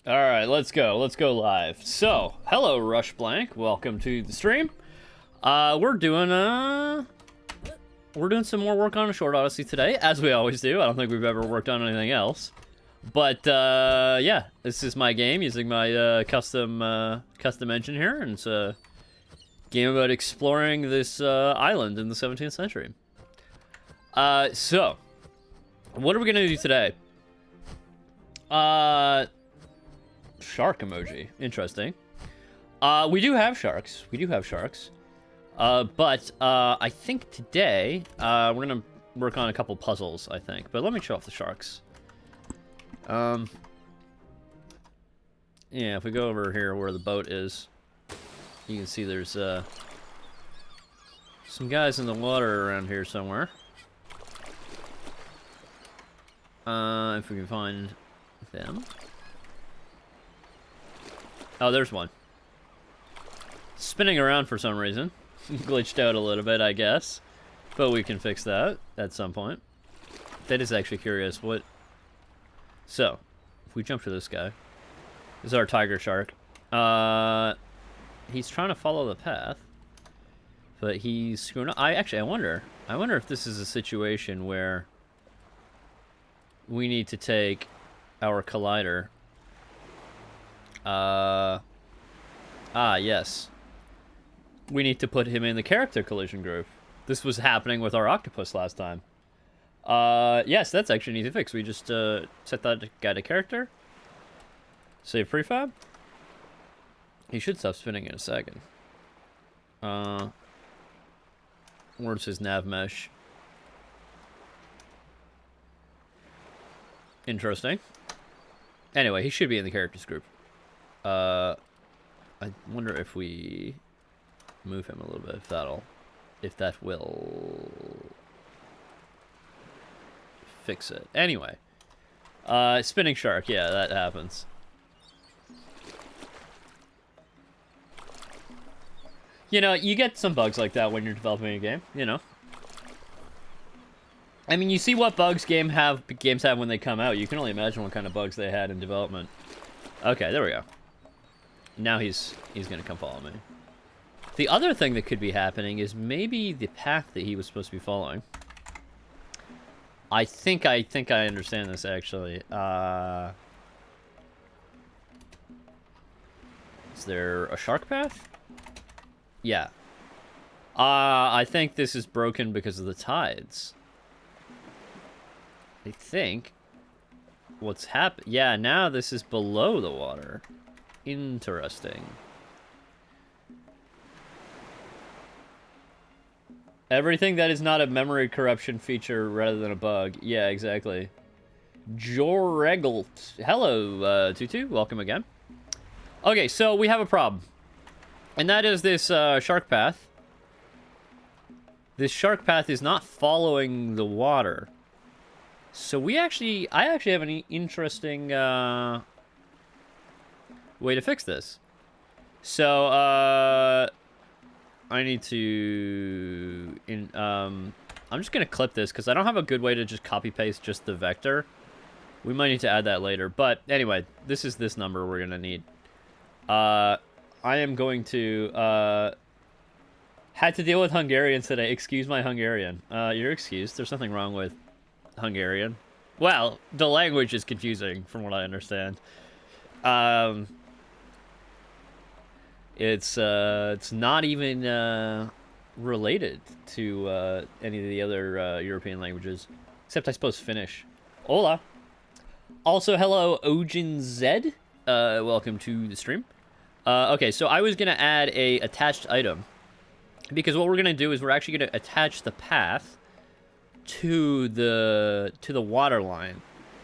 All right, let's go. Let's go live. So, hello, Rush Blank. Welcome to the stream. We're doing some more work on a short Odyssey today, as we always do. I don't think we've ever worked on anything else. But yeah, this is my game using my custom engine here, and it's a game about exploring this island in the 17th century. So, what are we gonna do today? Shark emoji. Interesting. We do have sharks. But I think today we're gonna work on a couple puzzles, I think. But let me show off the sharks. Yeah, if we go over here where the boat is, you can see there's some guys in the water around here somewhere. If we can find them. Oh, there's one. Spinning around for some reason. Glitched out a little bit, I guess. But we can fix that at some point. That is actually curious. What? So, if we jump to this guy. This is our tiger shark. He's trying to follow the path. But he's screwing up. I wonder if this is a situation where we need to take our collider. Yes. We need to put him in the character collision group. This was happening with our octopus last time. Yes, that's actually an easy fix. We just, set that guy to character. Save prefab. He should stop spinning in a second. Where's his nav mesh? Interesting. Anyway, he should be in the characters group. I wonder if we move him a little bit, if that will fix it. Anyway, spinning shark, yeah, that happens. You know, you get some bugs like that when you're developing a game, you know. I mean, you see what bugs games have when they come out. You can only imagine what kind of bugs they had in development. Okay, there we go. Now he's gonna come follow me. The other thing that could be happening is maybe the path that he was supposed to be following. I think I understand this actually. Is there a shark path? Yeah. I think this is broken because of the tides. I think what's happened. Yeah, now this is below the water. Interesting. Everything that is not a memory corruption feature rather than a bug. Yeah, exactly. Joregelt. Hello, Tutu. Welcome again. Okay, so we have a problem. And that is this shark path. This shark path is not following the water. So I actually have an interesting way to fix this. So I need to I'm just gonna clip this because I don't have a good way to just copy paste just the vector. We might need to add that later, but anyway, this is this number we're gonna need. I am going to had to deal with Hungarian today. Excuse my Hungarian. You're excused. There's nothing wrong with Hungarian. Well, the language is confusing from what I understand. It's not even related to any of the other European languages, except I suppose Finnish. Hola. Also, hello, Ojin Zed. Welcome to the stream. Okay, so I was gonna add a attached item because what we're gonna do is we're actually gonna attach the path to the water line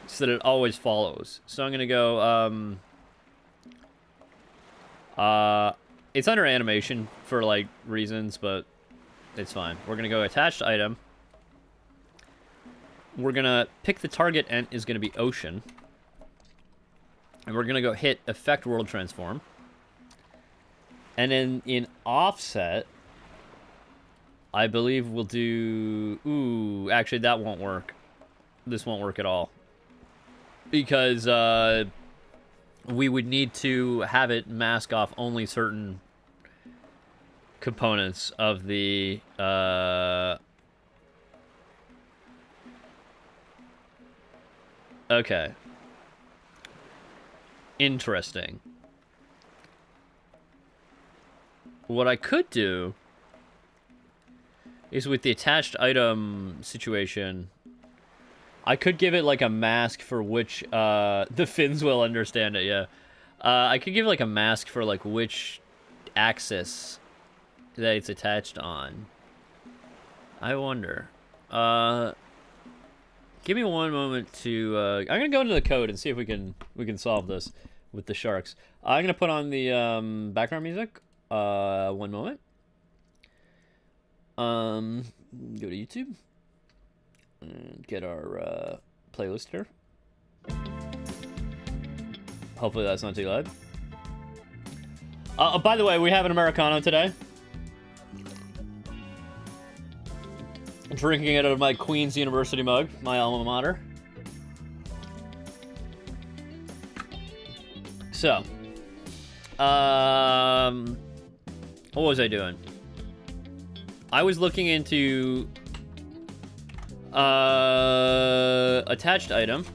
so that it always follows. So I'm gonna go it's under animation for like reasons, but it's fine. We're gonna go attached item. We're gonna pick the target and is gonna be ocean. And we're gonna go hit effect world transform. And then in offset, I believe we'll do... Ooh, actually that won't work. This won't work at all. Because we would need to have it mask off only certain components of the okay. Interesting. What I could do is with the attached item situation, I could give it like a mask for which the fins will understand it, yeah. I could give it like a mask for like which axis that it's attached on. I wonder. Give me one moment to I'm gonna go into the code and see if we can solve this with the sharks. I'm gonna put on the background music. One moment. Go to YouTube and get our playlist here. Hopefully that's not too loud. By the way, we have an Americano today. I'm drinking it out of my Queen's University mug, my alma mater. So, what was I doing? I was looking into attached item.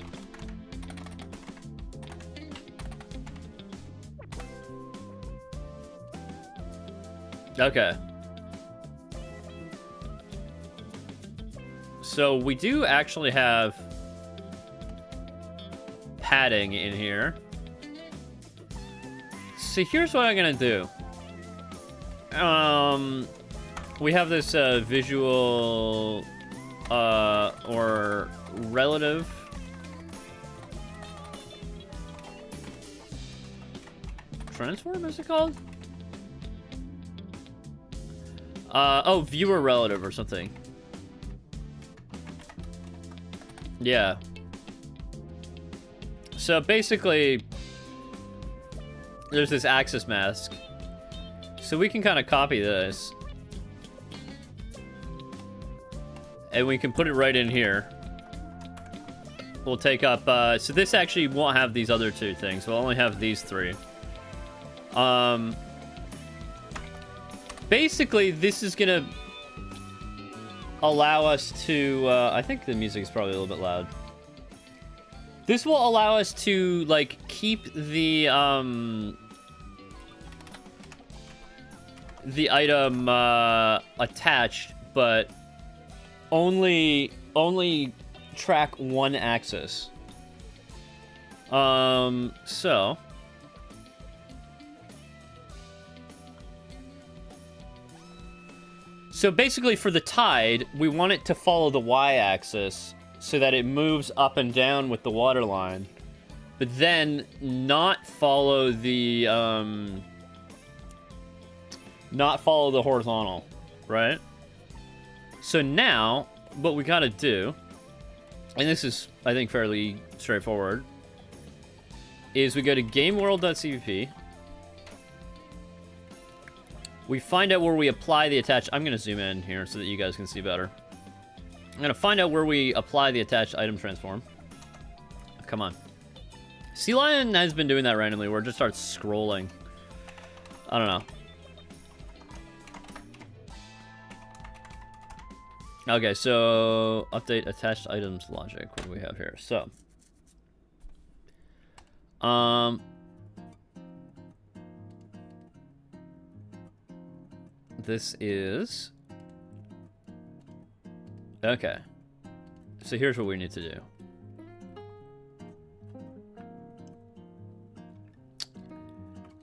Okay. So we do actually have padding in here. So here's what I'm gonna do. We have this visual or relative transform, is it called? Oh, viewer relative or something. Yeah. So basically, there's this axis mask. So we can kind of copy this. And we can put it right in here. We'll take up, so this actually won't have these other two things. We'll only have these three. Basically, this is gonna allow us to, I think the music is probably a little bit loud. This will allow us to, like, keep the item, attached, but only track one axis. So basically for the tide, we want it to follow the y-axis so that it moves up and down with the water line, but then not follow the horizontal, right? So now what we gotta do, and this is, I think, fairly straightforward, is we go to gameworld.cpp. We find out where we apply the attached... I'm going to zoom in here so that you guys can see better. I'm going to find out where we apply the attached item transform. Come on. Sea Lion has been doing that randomly where it just starts scrolling. I don't know. Okay, so update attached items logic. What do we have here? So, this is okay. So here's what we need to do.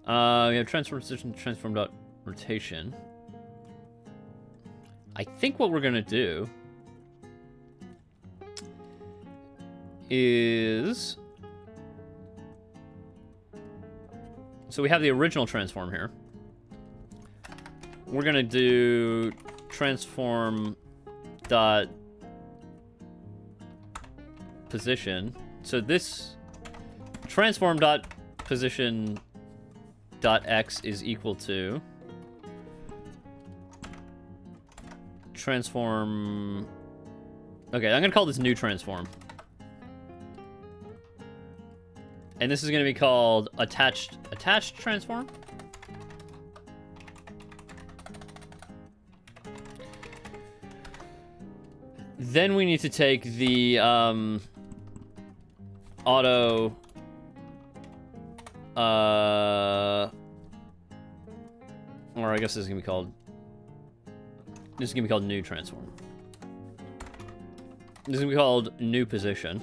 We have transform position, transform dot rotation. I think what we're gonna do is, so we have the original transform here. We're gonna do transform dot position. So this transform dot position dot x is equal to transform. Okay, I'm gonna call this new transform. And this is going to be called attached transform. Then we need to take the auto or I guess this is going to be called new transform. This is going to be called new position.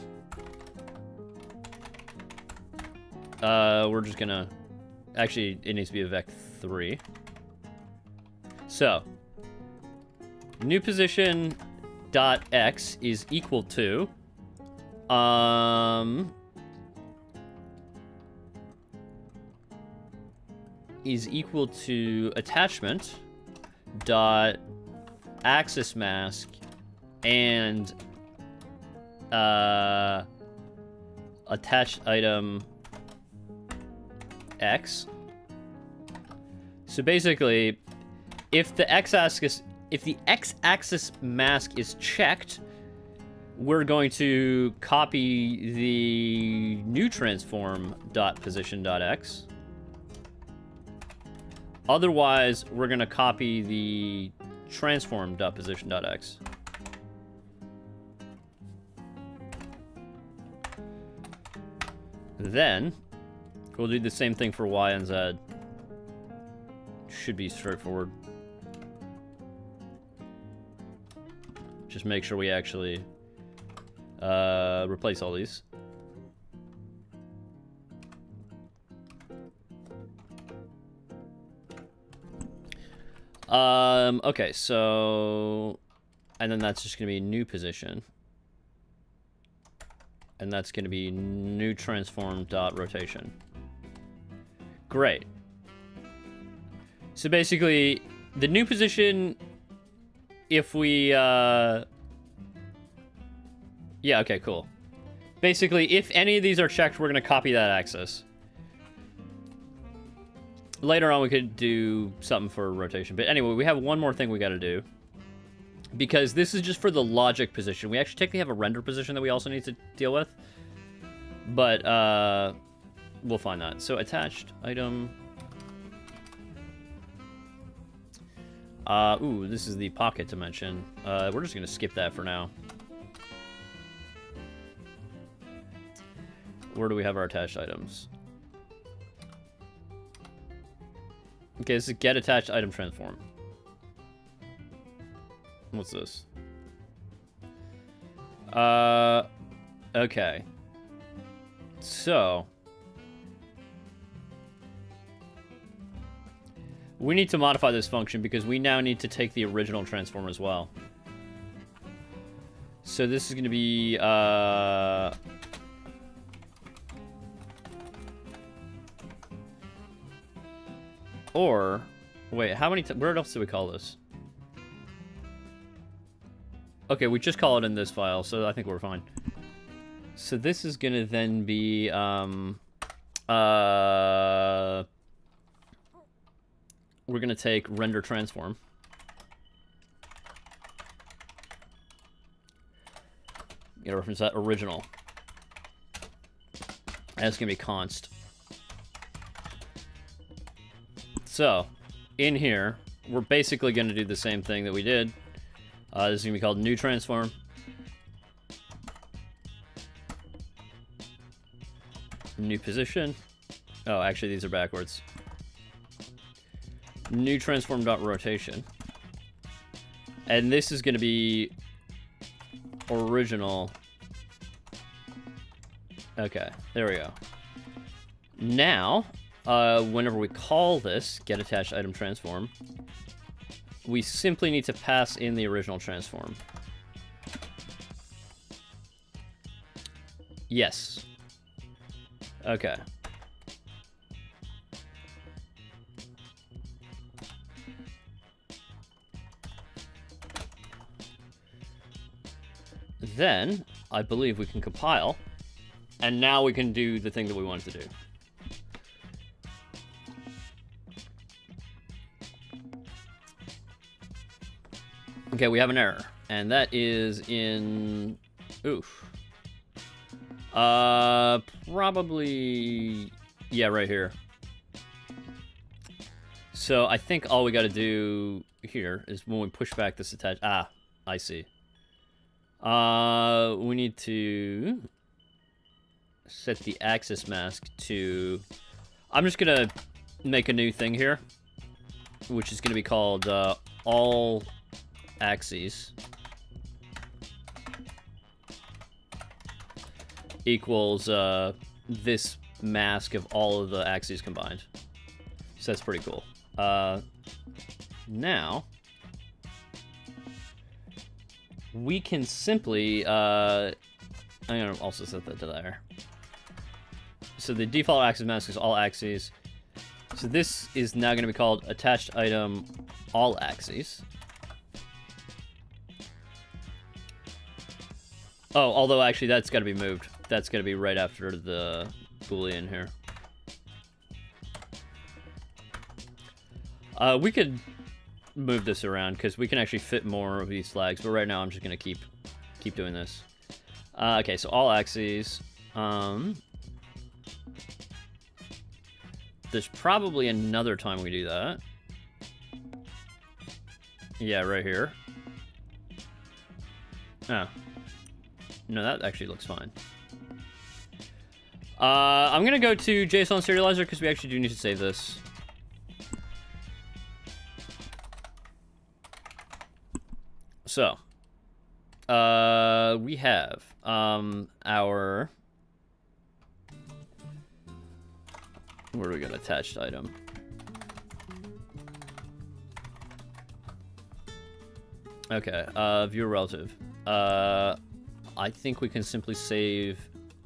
We're just gonna... Actually, it needs to be a vec3. So, new position dot x is equal to... is equal to attachment dot axis mask and attached item x. So basically, if the x-axis mask is checked, we're going to copy the new transform dot position dot x. Otherwise, we're going to copy the transform dot position dot x. Then we'll do the same thing for y and z. Should be straightforward. Just make sure we actually replace all these. Okay, so... And then that's just going to be new position. And that's going to be new transform dot rotation. Great. So basically, the new position, if we, yeah, okay, cool. Basically, if any of these are checked, we're going to copy that axis. Later on, we could do something for rotation. But anyway, we have one more thing we got to do. Because this is just for the logic position. We actually technically have a render position that we also need to deal with. But, we'll find that. So, attached item. Ooh, this is the pocket dimension. We're just going to skip that for now. Where do we have our attached items? Okay, this is get attached item transform. What's this? Okay. So, we need to modify this function because we now need to take the original transform as well. So this is going to be, or, wait, how many, where else do we call this? Okay, we just call it in this file, so I think we're fine. So this is gonna then be, we're gonna take render transform. Gotta reference that original. And it's gonna be const. So, in here, we're basically gonna do the same thing that we did. This is going to be called new transform. New position. Oh, actually, these are backwards. New transform dot rotation. And this is going to be original. Okay, there we go. Now, whenever we call this get attached item transform, we simply need to pass in the original transform. Yes. Okay. Then, I believe we can compile, and now we can do the thing that we wanted to do. Okay, we have an error, and that is in... Oof. Probably, yeah, right here. So I think all we got to do here is when we push back this attach. Ah, I see. We need to set the axis mask to. I'm just gonna make a new thing here, which is gonna be called all axes equals this mask of all of the axes combined. So that's pretty cool. Now we can simply I'm gonna also set that to there. So the default axis mask is all axes. So this is now going to be called attached item all axes. Oh, although actually that's got to be moved. That's got to be right after the boolean here. We could move this around because we can actually fit more of these flags, but right now I'm just going to keep doing this. Okay, so all axes. There's probably another time we do that. Yeah, right here. Oh. No, that actually looks fine. I'm gonna go to JSON serializer because we actually do need to save this. So, we have our. Where do we got attached item? Okay, viewer relative. I think we can simply save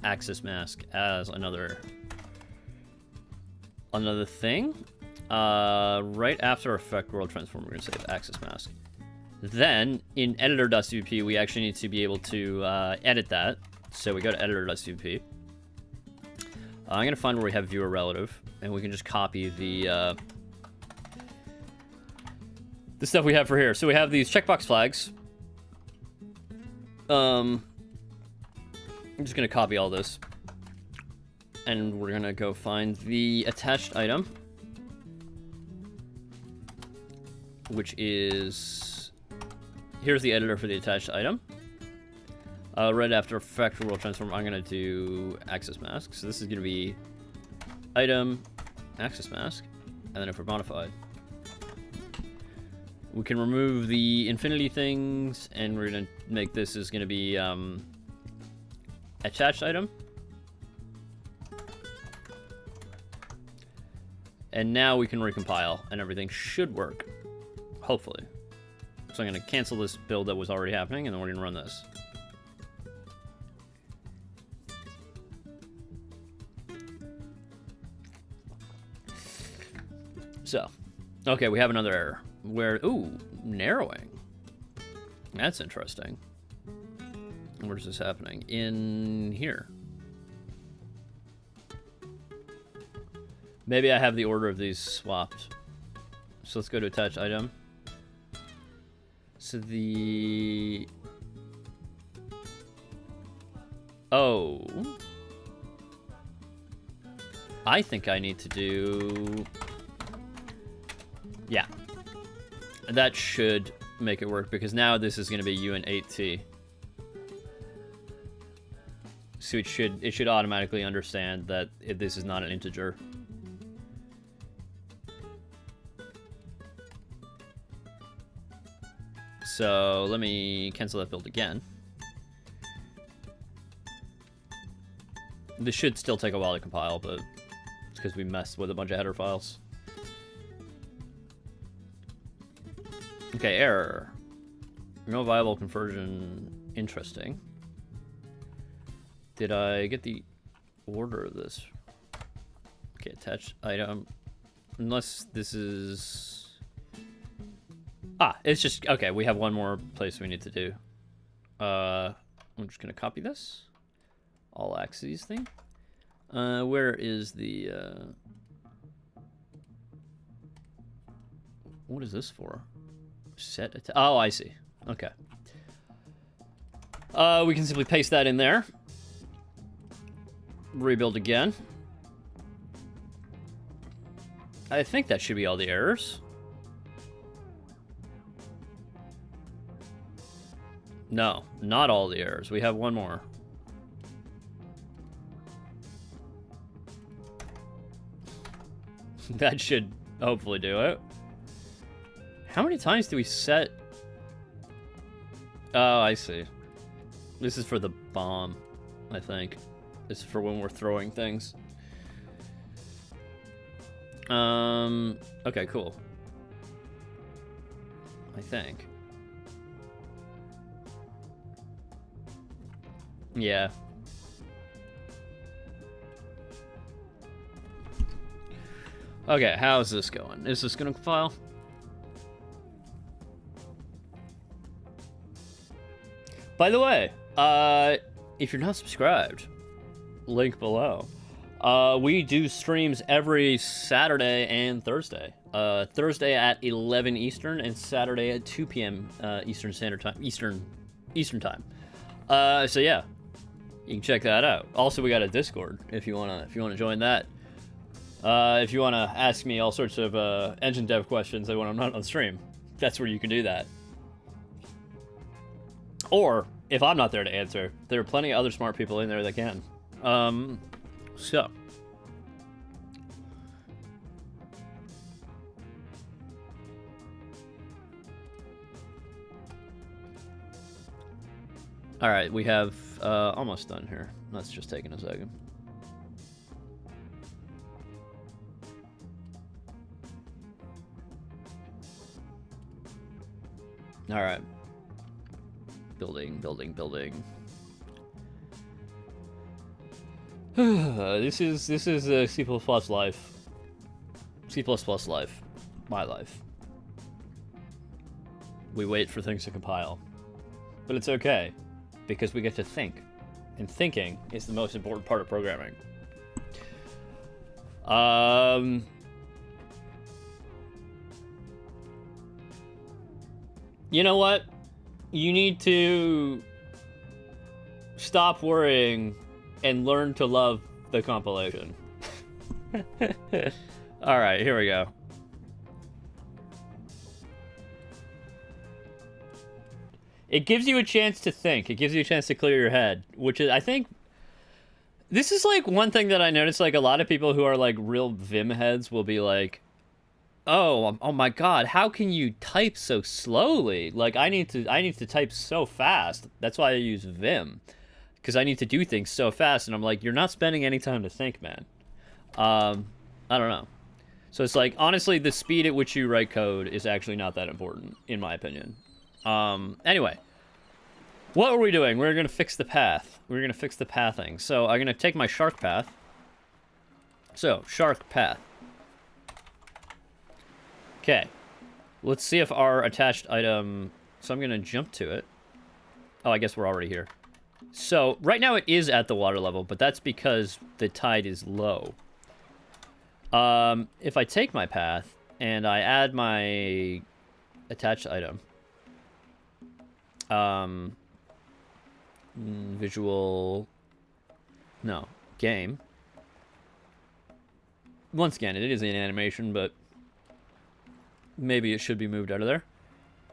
axis mask as another thing. Right after effect world transform, we're gonna save axis mask. Then in editor.cpp, we actually need to be able to edit that. So we go to editor.cpp. I'm gonna find where we have viewer relative, and we can just copy the stuff we have for here. So we have these checkbox flags. I'm just gonna copy all this, and we're gonna go find the attached item, which is here's the editor for the attached item. Right after effect world transform, I'm gonna do axis mask. So this is gonna be item axis mask, and then if we're modified, we can remove the infinity things, and we're gonna make this is gonna be attached item. And now we can recompile, and everything should work, hopefully. So I'm gonna cancel this build that was already happening, and then we're gonna run this. So, okay, we have another error. Where, ooh, narrowing. That's interesting. Where's this happening? In here. Maybe I have the order of these swapped. So let's go to attach item. So the... Oh. I think I need to do... Yeah. That should make it work, because now this is going to be UN8T. So it should automatically understand that this is not an integer. So let me cancel that build again. This should still take a while to compile, but it's because we messed with a bunch of header files. Okay, error. No viable conversion. Interesting. Did I get the order of this? Okay, attach item. Unless this is... Ah, it's just... Okay, we have one more place we need to do. I'm just going to copy this. All axes thing. Where is the... What is this for? Set oh, I see. Okay. We can simply paste that in there. Rebuild again. I think that should be all the errors. No, not all the errors. We have one more. That should hopefully do it. How many times do we set? Oh, I see. This is for the bomb, I think. This is for when we're throwing things. Okay, cool. I think. Yeah. Okay, how is this going? Is this gonna compile? By the way, if you're not subscribed, link below. We do streams every Saturday and Thursday. Thursday at 11 Eastern and Saturday at 2 p.m. Eastern Standard Time. Eastern Time. So yeah, you can check that out. Also, we got a Discord if you wanna join that. If you wanna ask me all sorts of engine dev questions when I'm not on stream, that's where you can do that. Or if I'm not there to answer, there are plenty of other smart people in there that can. So. All right, we have almost done here. That's just taking a second. All right. Building. This is C++ life. C++ life. My life. We wait for things to compile. But it's okay, because we get to think. And thinking is the most important part of programming. You know what? You need to stop worrying and learn to love the compilation. All right, here we go. It gives you a chance to think. It gives you a chance to clear your head, which is, I think, this is like one thing that I noticed. Like a lot of people who are like real Vim heads will be like, oh my God, how can you type so slowly? Like I need to type so fast. That's why I use Vim, because I need to do things so fast. And I'm like, you're not spending any time to think, man. I don't know. So it's like, honestly, the speed at which you write code is actually not that important, in my opinion. Anyway, what were we doing? We're gonna fix the path. We're gonna fix the pathing. So I'm gonna take my shark path. So shark path. Okay, let's see if our attached item, so I'm gonna jump to it. Oh, I guess we're already here. So right now it is at the water level, but that's because the tide is low. If I take my path and I add my attached item, visual, no, game. Once again, it is an animation, but maybe it should be moved out of there.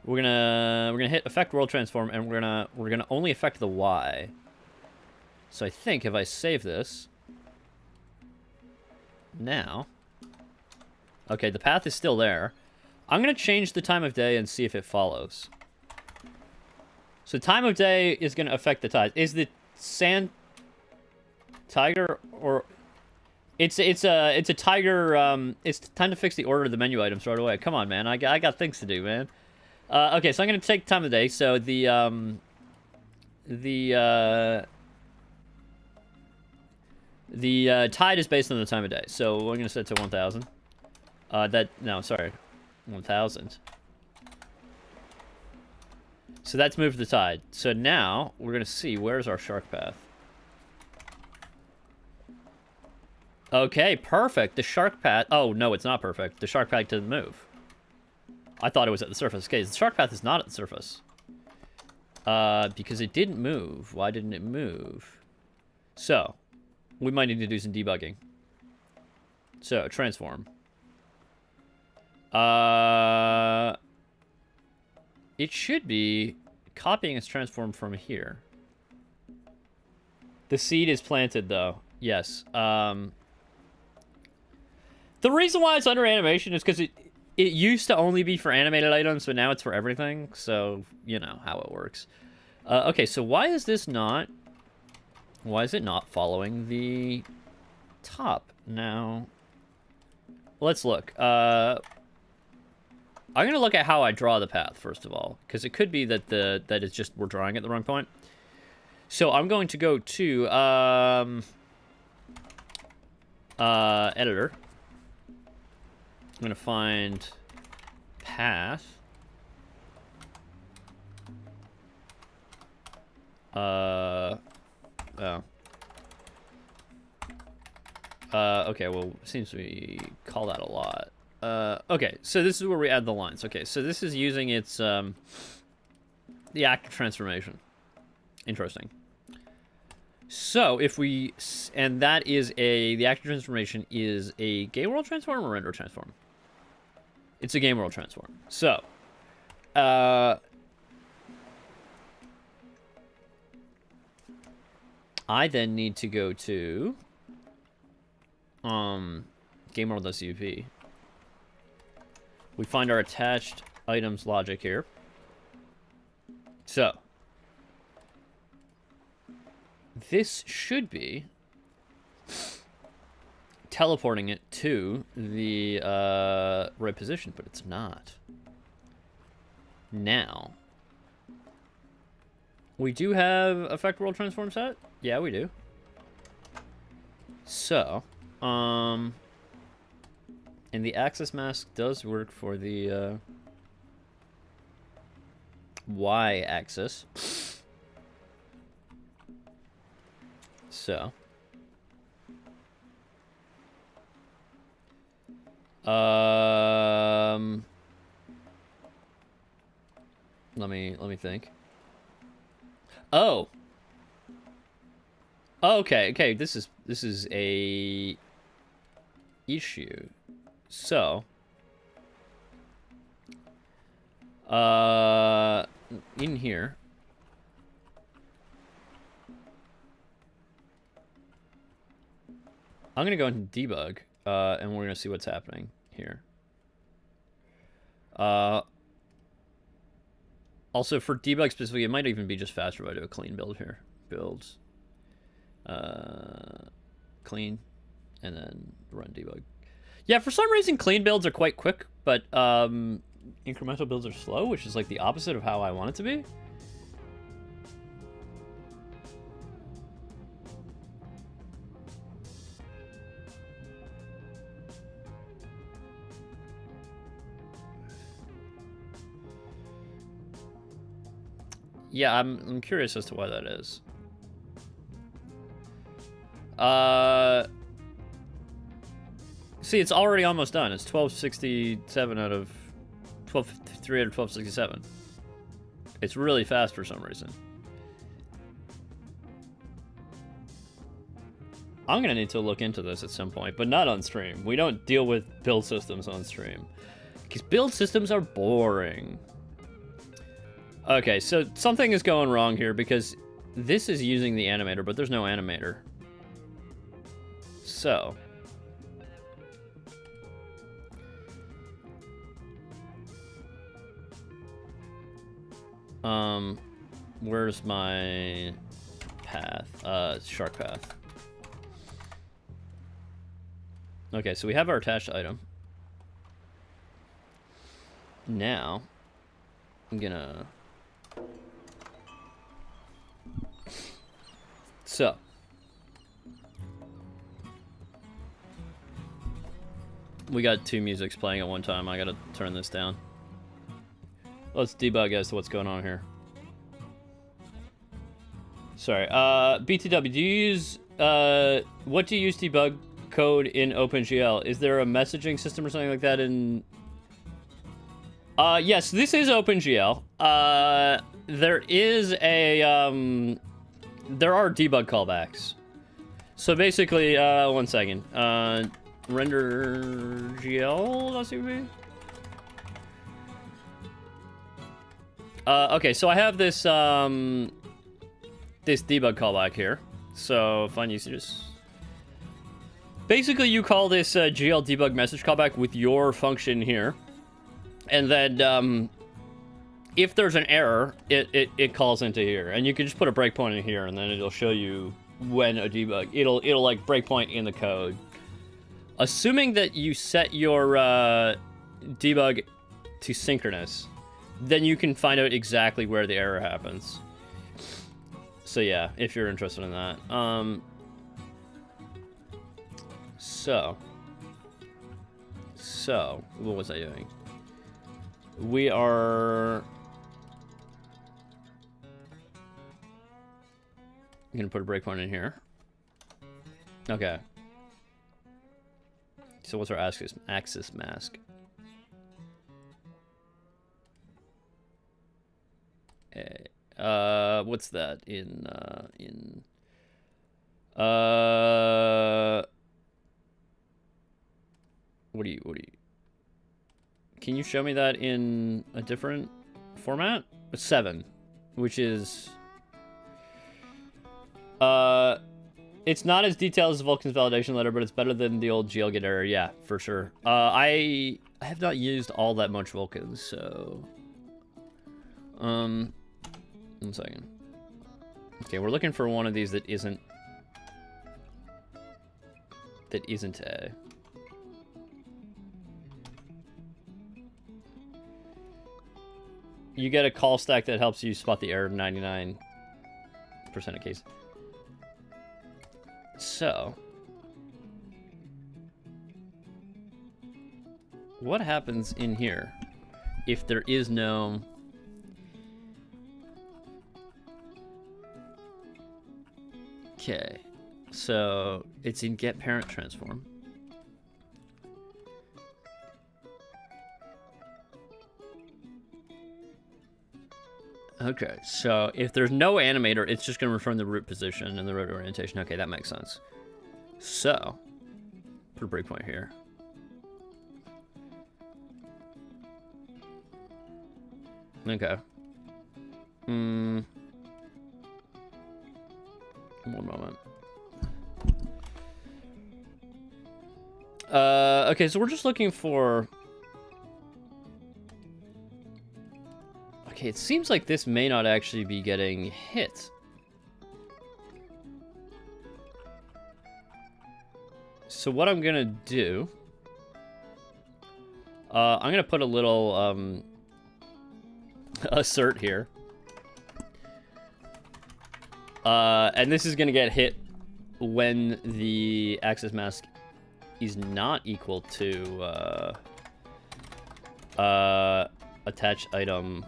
We're gonna hit affect world transform, and we're gonna only affect the Y. So I think if I save this now, okay, the path is still there. I'm gonna change the time of day and see if it follows. So time of day is gonna affect the tide. Is the sand tiger or? It's a tiger. It's time to fix the order of the menu items right away. Come on, man. I got things to do, man. Okay, so I'm gonna take time of day. So the tide is based on the time of day. So we're gonna set it to 1,000. 1,000. So that's moved the tide. So now we're gonna see where's our shark path. Okay, perfect. The shark path... Oh, no, it's not perfect. The shark path didn't move. I thought it was at the surface. Okay, the shark path is not at the surface. Because it didn't move. Why didn't it move? So, we might need to do some debugging. So, transform. It should be copying its transform from here. The seed is planted, though. Yes. The reason why it's under animation is because it used to only be for animated items, but now it's for everything. So, you know how it works. Okay, so why is this not... Why is it not following the top? Now, let's look. I'm going to look at how I draw the path, first of all. Because it could be that that it's just we're drawing at the wrong point. So I'm going to go to editor. I'm going to find path. Okay, well, it seems we call that a lot. Okay, so this is where we add the lines. Okay, so this is using its, the active transformation. Interesting. So, if we, and that is the active transformation is a game world transform or render transform? It's a game world transform. So, I then need to go to game world.cup. We find our attached items logic here. So this should be teleporting it to the right position, but it's not. Now we do have effect world transform set. Yeah, we do. So, and the axis mask does work for the y-axis. So, let me think. Oh. Okay, this is a issue. So, in here, I'm gonna go into debug, and we're gonna see what's happening here. Also for debug specifically, it might even be just faster if I do a clean build here. Builds, clean, and then run debug. Yeah, for some reason clean builds are quite quick, but incremental builds are slow, which is like the opposite of how I want it to be. Yeah, I'm curious as to why that is. See, it's already almost done. It's 1267 out of 1253 out of 1267. It's really fast for some reason. I'm gonna need to look into this at some point, but not on stream. We don't deal with build systems on stream because build systems are boring. Okay, so something is going wrong here because this is using the animator, but there's no animator. So, where's my path? Shark path. Okay, so we have our attached item. Now, I'm gonna... So, we got two musics playing at one time. I gotta turn this down. Let's debug as to what's going on here. Sorry, BTW, do you use, what do you use debug code in OpenGL? Is there a messaging system or something like that in... yes, this is OpenGL. There is a, there are debug callbacks. So basically, one second. Render GL.cv. Okay, so I have this this debug callback here. So find usages. Basically, you call this GL debug message callback with your function here, and then if there's an error, it calls into here, and you can just put a breakpoint in here, and then it'll show you when a debug. It'll like breakpoint in the code. Assuming that you set your debug to synchronous, then you can find out exactly where the error happens. So yeah, if you're interested in that. So what was I doing? We are gonna put a breakpoint in here. Okay. So what's our axis mask? What's that in what do you can you show me that in a different format? 7, which is it's not as detailed as Vulkan's validation letter, but it's better than the old GL get error. Yeah, for sure. I have not used all that much Vulkan, so one second. Okay, we're looking for one of these that isn't a. You get a call stack that helps you spot the error 99% of cases. So, what happens in here if there is no... Okay, so it's in get parent transform. Okay, so if there's no animator, it's just going to return the root position and the root orientation. Okay, that makes sense. So, put a breakpoint here. Okay. One moment. Okay, so we're just looking for... Okay, it seems like this may not actually be getting hit. So what I'm gonna do... I'm gonna put a little, assert here. And this is gonna get hit when the axis mask is not equal to, attached item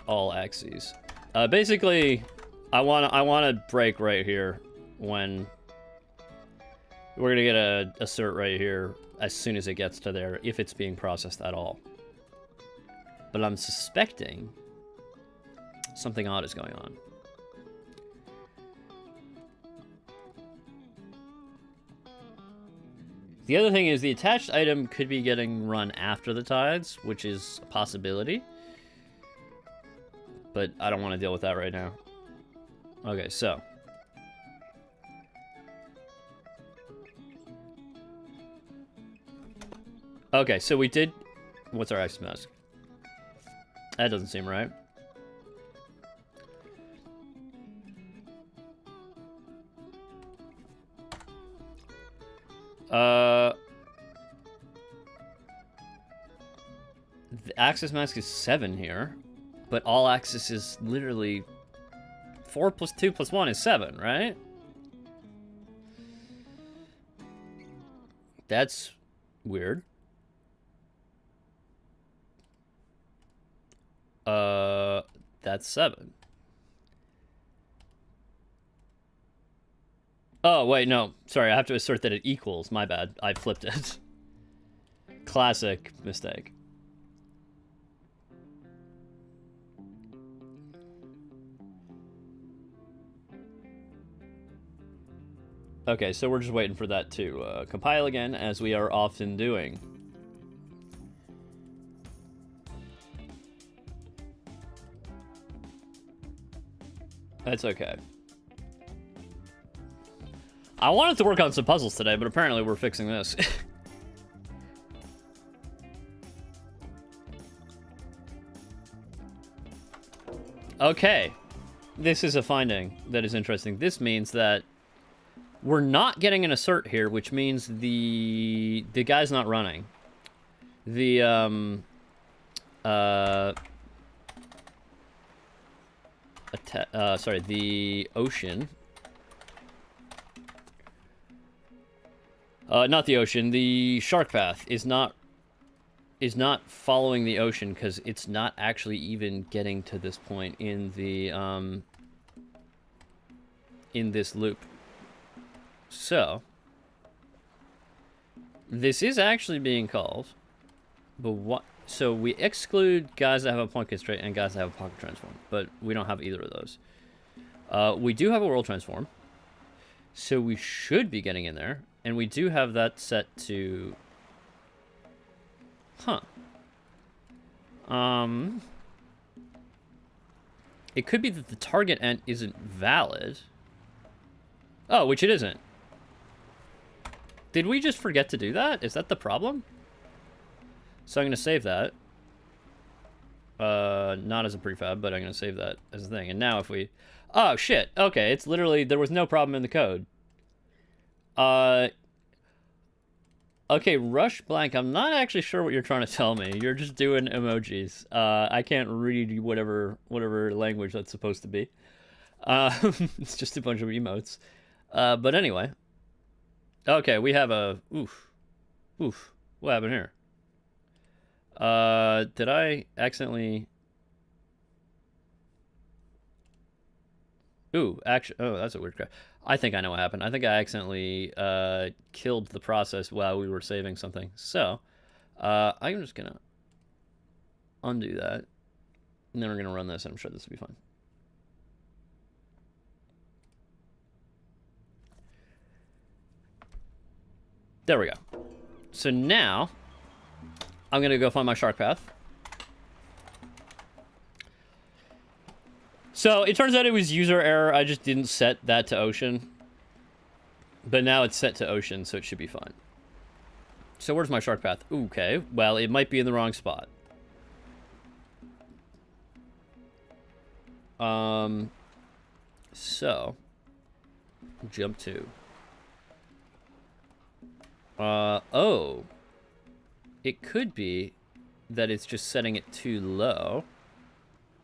all axes. Basically, I wanna break right here when we're gonna get a assert right here as soon as it gets to there, if it's being processed at all. But I'm suspecting something odd is going on. The other thing is the attached item could be getting run after the tides, which is a possibility. But I don't want to deal with that right now. Okay, so. Okay, so we did... What's our axis mask? That doesn't seem right. The axis mask is 7 here, but all axis is literally 4 plus 2 plus 1 is 7, right? That's weird. That's 7. Oh, wait, no. Sorry, I have to assert that it equals. My bad. I flipped it. Classic mistake. Okay, so we're just waiting for that to compile again, as we are often doing. That's okay. I wanted to work on some puzzles today, but apparently we're fixing this. Okay. This is a finding that is interesting. This means that we're not getting an assert here, which means the guy's not running. The the ocean. Not the ocean. The shark path is not following the ocean because it's not actually even getting to this point in the in this loop. So this is actually being called, but what? So we exclude guys that have a point constraint and guys that have a pocket transform, but we don't have either of those. We do have a world transform, so we should be getting in there, and we do have that set to. Huh. It could be that the target ent isn't valid. Oh, which it isn't. Did we just forget to do that? Is that the problem? So I'm going to save that. Not as a prefab, but I'm going to save that as a thing. And now if we... Oh, shit. Okay, it's literally... There was no problem in the code. Okay, Rush Blank, I'm not actually sure what you're trying to tell me. You're just doing emojis. I can't read whatever language that's supposed to be. It's just a bunch of emotes. But anyway. Okay, we have a... Oof. What happened here? Did I accidentally... Ooh, actually... Oh, that's a weird crap. I think I know what happened. I think I accidentally killed the process while we were saving something. So, I'm just gonna undo that. And then we're gonna run this, and I'm sure this will be fine. There we go. So now, I'm gonna go find my shark path. So it turns out it was user error. I just didn't set that to ocean. But now it's set to ocean, so it should be fine. So where's my shark path? Okay, well, it might be in the wrong spot. So jump to. Oh. It could be that it's just setting it too low.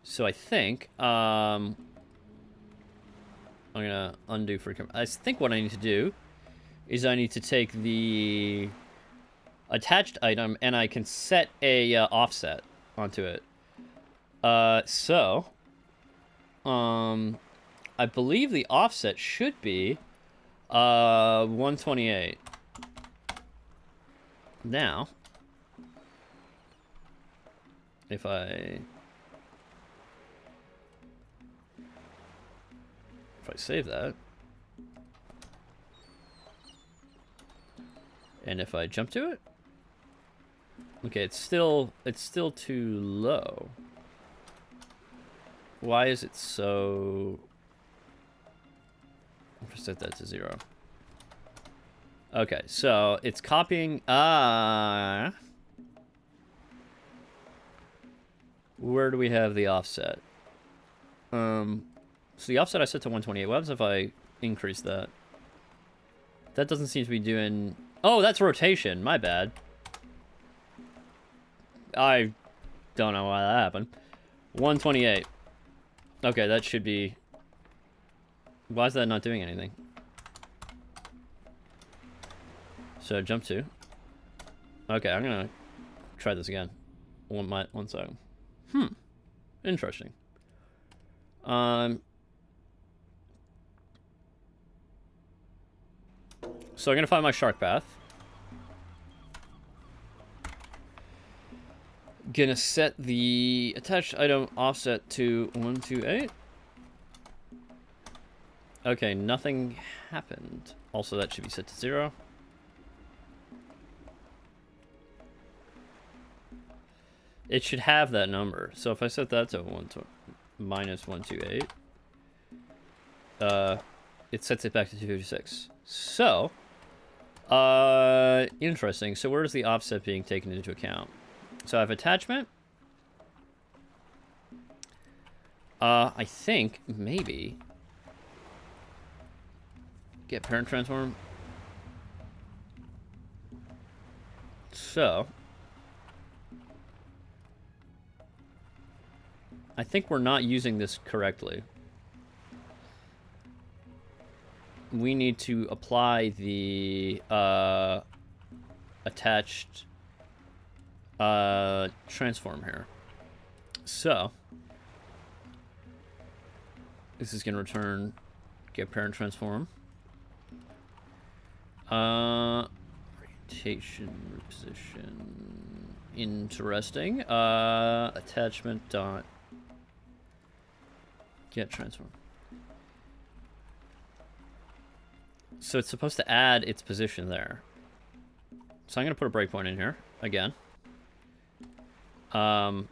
So I think, I'm gonna undo for... I think what I need to do is I need to take the attached item and I can set a offset onto it. I believe the offset should be 128. Now, if I save that, and if I jump to it, okay, it's still too low. Why is it so... I'll set that to 0. Okay, so it's copying... Where do we have the offset? So the offset I set to 128. What happens if I increase that? That doesn't seem to be doing... Oh, that's rotation. My bad. I don't know why that happened. 128. Okay, that should be... Why is that not doing anything? So jump to. Okay, I'm gonna try this again. One second. Interesting. So I'm gonna find my shark path. Gonna set the attached item offset to 128. Okay, nothing happened. Also, that should be set to 0. It should have that number. So if I set that to minus 128, it sets it back to 256. So, interesting. So where is the offset being taken into account? So I have attachment. I think maybe get parent transform. So I think we're not using this correctly. We need to apply the attached transform here. So this is going to return get parent transform. Orientation, position. Interesting. Attachment dot get transform. So it's supposed to add its position there. So I'm going to put a breakpoint in here again. So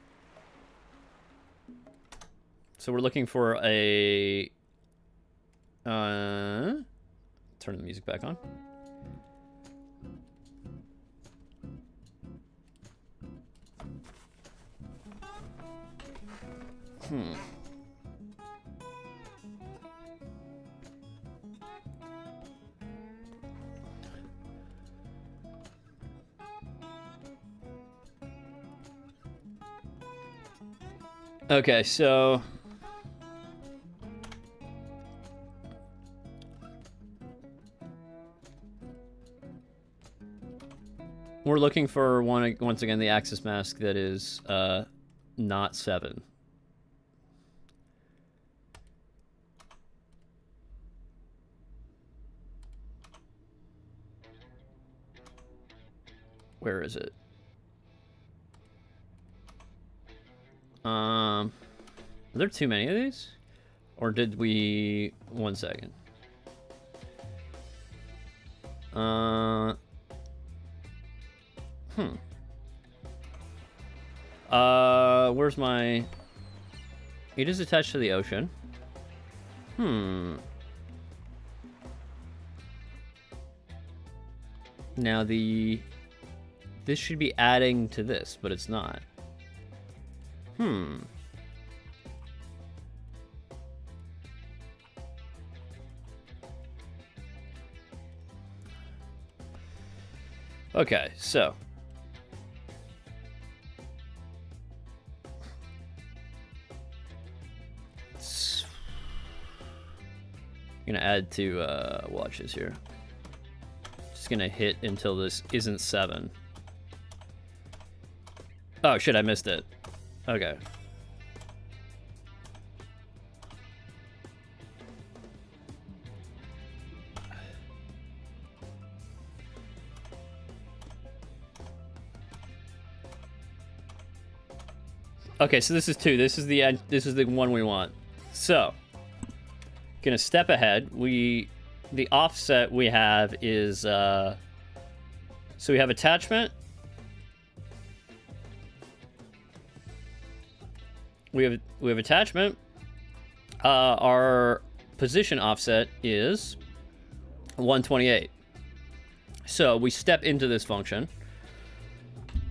we're looking for a turn the music back on. Okay, so we're looking for once again the axis mask that is not 7. Where is it? Are there too many of these? Or did we... 1 second. Where's my... It is attached to the ocean. Now this should be adding to this, but it's not. Okay, so I'm gonna add 2 watches here. Just gonna hit until this isn't 7. Oh shit, I missed it. Okay. Okay, so this is 2. This is the one we want. So, gonna step ahead. The offset we have is so we have attachment. We have attachment. Our position offset is 128. So we step into this function.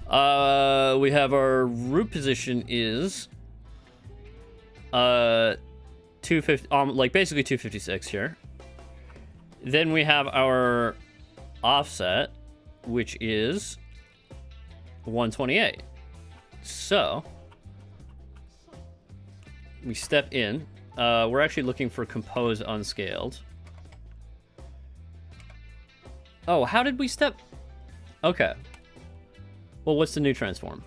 We have our root position is 250, like basically 256 here. Then we have our offset, which is 128. So we step in. We're actually looking for compose unscaled. Oh, how did we step? Okay. Well, what's the new transform?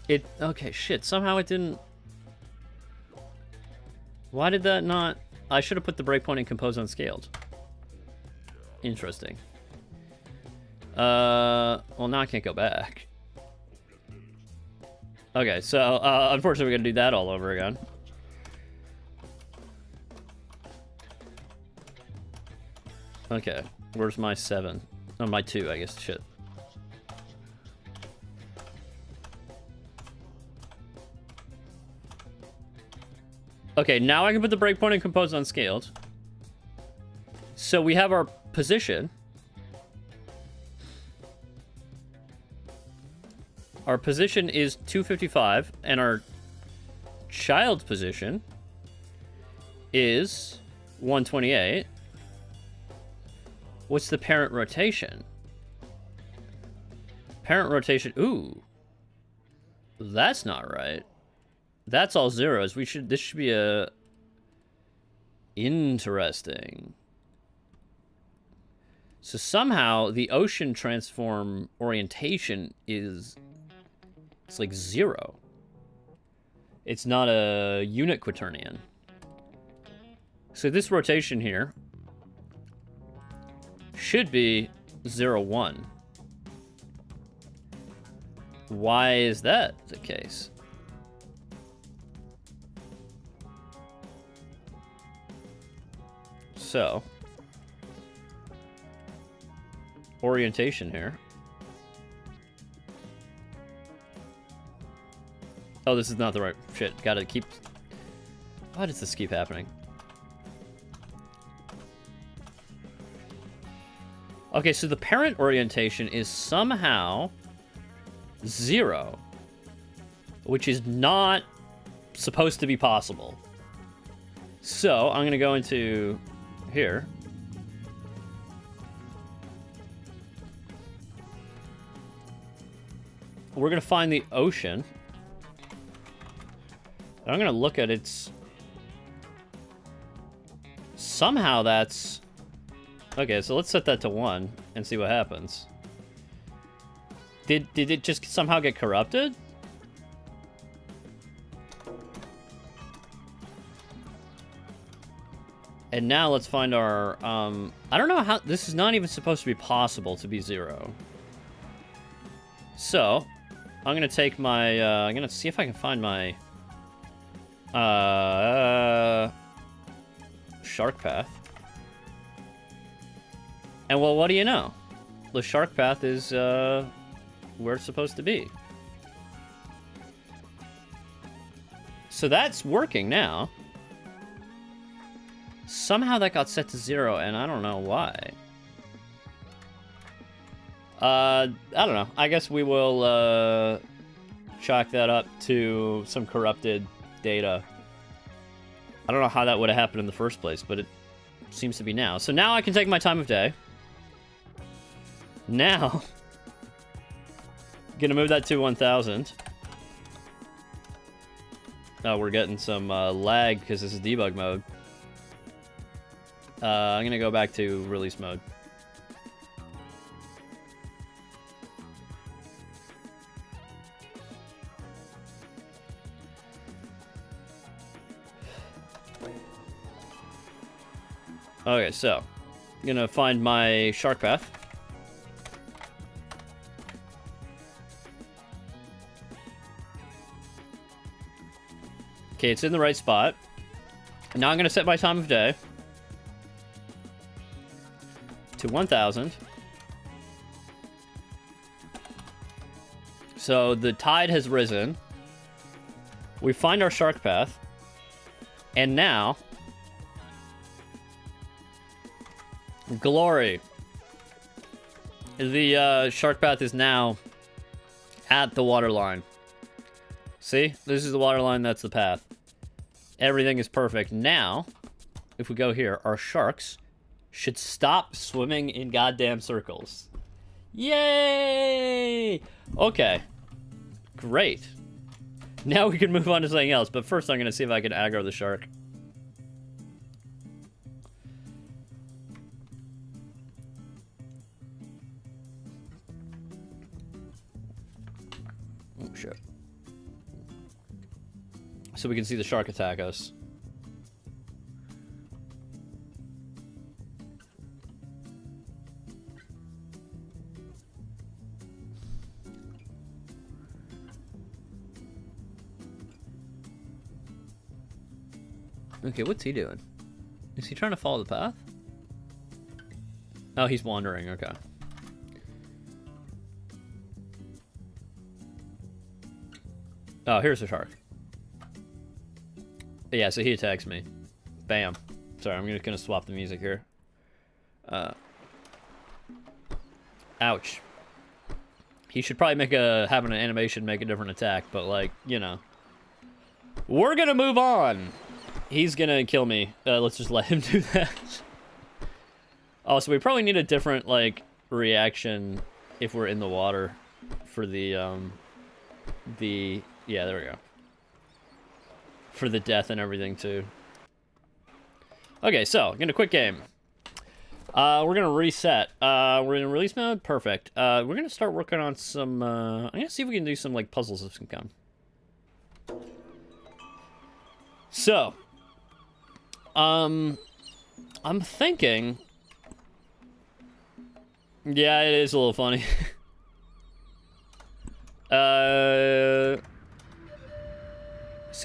Okay, shit. Somehow it didn't... Why did that not... I should have put the breakpoint in compose unscaled. Interesting. Well, now I can't go back. Okay, so, unfortunately we're gonna do that all over again. Okay, where's my 7? Oh, my 2, I guess. Shit. Okay, now I can put the breakpoint and compose unscaled. So we have our position. Our position is 255, and our child position is 128. What's the parent rotation? Parent rotation, ooh. That's not right. That's all zeros. This should be a... Interesting. So somehow the ocean transform orientation is... It's like 0. It's not a unit quaternion. So this rotation here should be 0, 1. Why is that the case? So, orientation here. Oh, this is not the right shit. Gotta keep... Why does this keep happening? Okay, so the parent orientation is somehow 0, which is not supposed to be possible. So, I'm gonna go into here. We're gonna find the ocean. And I'm gonna look at its... Somehow that's... Okay, so let's set that to 1 and see what happens. Did it just somehow get corrupted? And now let's find our, I don't know how, this is not even supposed to be possible to be 0. So, I'm gonna take my, I'm gonna see if I can find my, shark path. And well, what do you know? The shark path is, where it's supposed to be. So that's working now. Somehow that got set to 0, and I don't know why. I don't know. I guess we will, chalk that up to some corrupted data. I don't know how that would have happened in the first place, but it seems to be now. So now I can take my time of day. Now, gonna move that to 1000. Oh, we're getting some lag because this is debug mode. I'm gonna go back to release mode. Okay, so I'm gonna find my shark path. Okay, it's in the right spot. Now I'm gonna set my time of day to 1000. So the tide has risen. We find our shark path. And now, glory. The shark path is now at the water line. See? This is the water line, that's the path. Everything is perfect. Now, if we go here, our sharks should stop swimming in goddamn circles. Yay! Okay. Great. Now we can move on to something else, but first I'm going to see if I can aggro the shark. Oh, shit. So we can see the shark attack us. Okay, what's he doing? Is he trying to follow the path? Oh, he's wandering. Okay. Oh, here's the shark. Yeah, so he attacks me. Bam. Sorry, I'm just gonna swap the music here. Ouch. He should probably have an animation make a different attack, but like, you know. We're gonna move on. He's gonna kill me. Let's just let him do that. Oh, so we probably need a different, like, reaction if we're in the water for the, yeah, there we go. For the death and everything, too. Okay, so, gonna quit game. We're gonna reset. We're in release mode? Perfect. We're gonna start working on some, I'm gonna see if we can do some, like, puzzles if some come. So, I'm thinking... Yeah, it is a little funny. So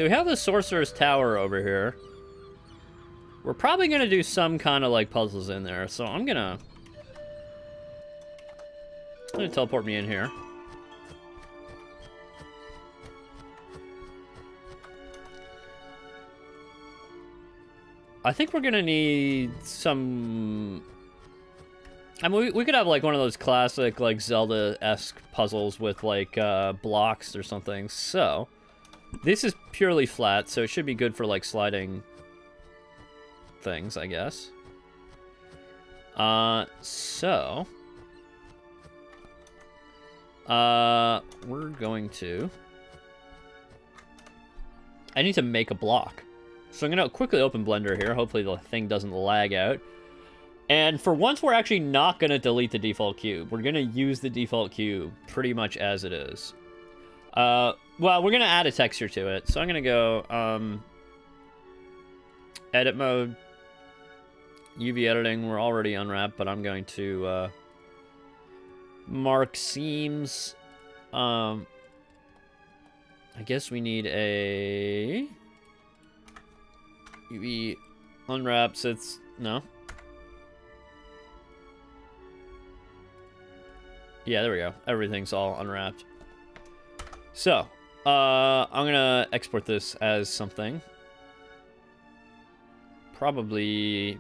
we have the Sorcerer's Tower over here. We're probably gonna do some kind of like puzzles in there, so I'm gonna teleport me in here. I think we're gonna need some... I mean, we could have, like, one of those classic, like, Zelda-esque puzzles with, like, blocks or something. So, this is purely flat, so it should be good for, like, sliding things, I guess. We're going to... I need to make a block. So I'm going to quickly open Blender here. Hopefully the thing doesn't lag out. And for once, we're actually not going to delete the default cube. We're going to use the default cube pretty much as it is. Well, we're going to add a texture to it. So I'm going to go edit mode, UV editing. We're already unwrapped, but I'm going to mark seams. I guess we need a UV unwrap. So it's no. Yeah, there we go. Everything's all unwrapped. So, I'm gonna export this as something. Probably,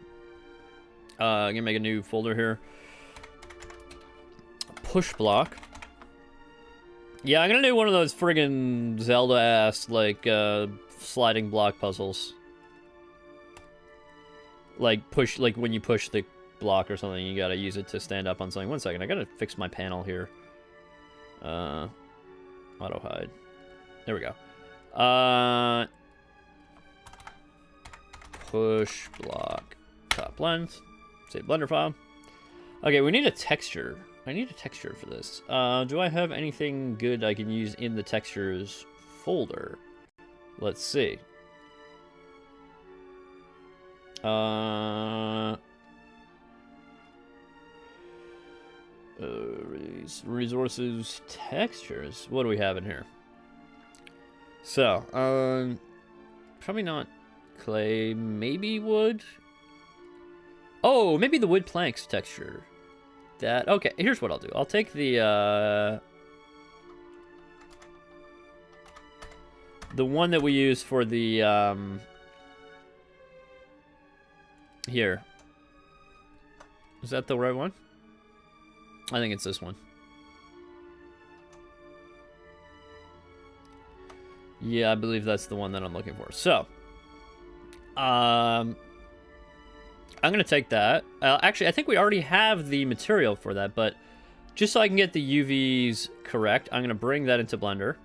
I'm gonna make a new folder here. Push block. Yeah, I'm gonna do one of those friggin' Zelda-ass, like, sliding block puzzles. Like, when you push the block or something, you gotta use it to stand up on something. One second, I gotta fix my panel here. Auto hide. There we go. Push block top lens. Save Blender file. Okay, we need a texture. I need a texture for this. Do I have anything good I can use in the textures folder? Let's see. Resources, textures. What do we have in here? So, probably not clay, maybe wood. Oh, maybe the wood planks texture. That, okay, here's what I'll do. I'll take the one that we use for the, here. Is that the right one? I think it's this one. Yeah, I believe that's the one that I'm looking for. So, I'm going to take that. Actually, I think we already have the material for that, but just so I can get the UVs correct, I'm going to bring that into Blender.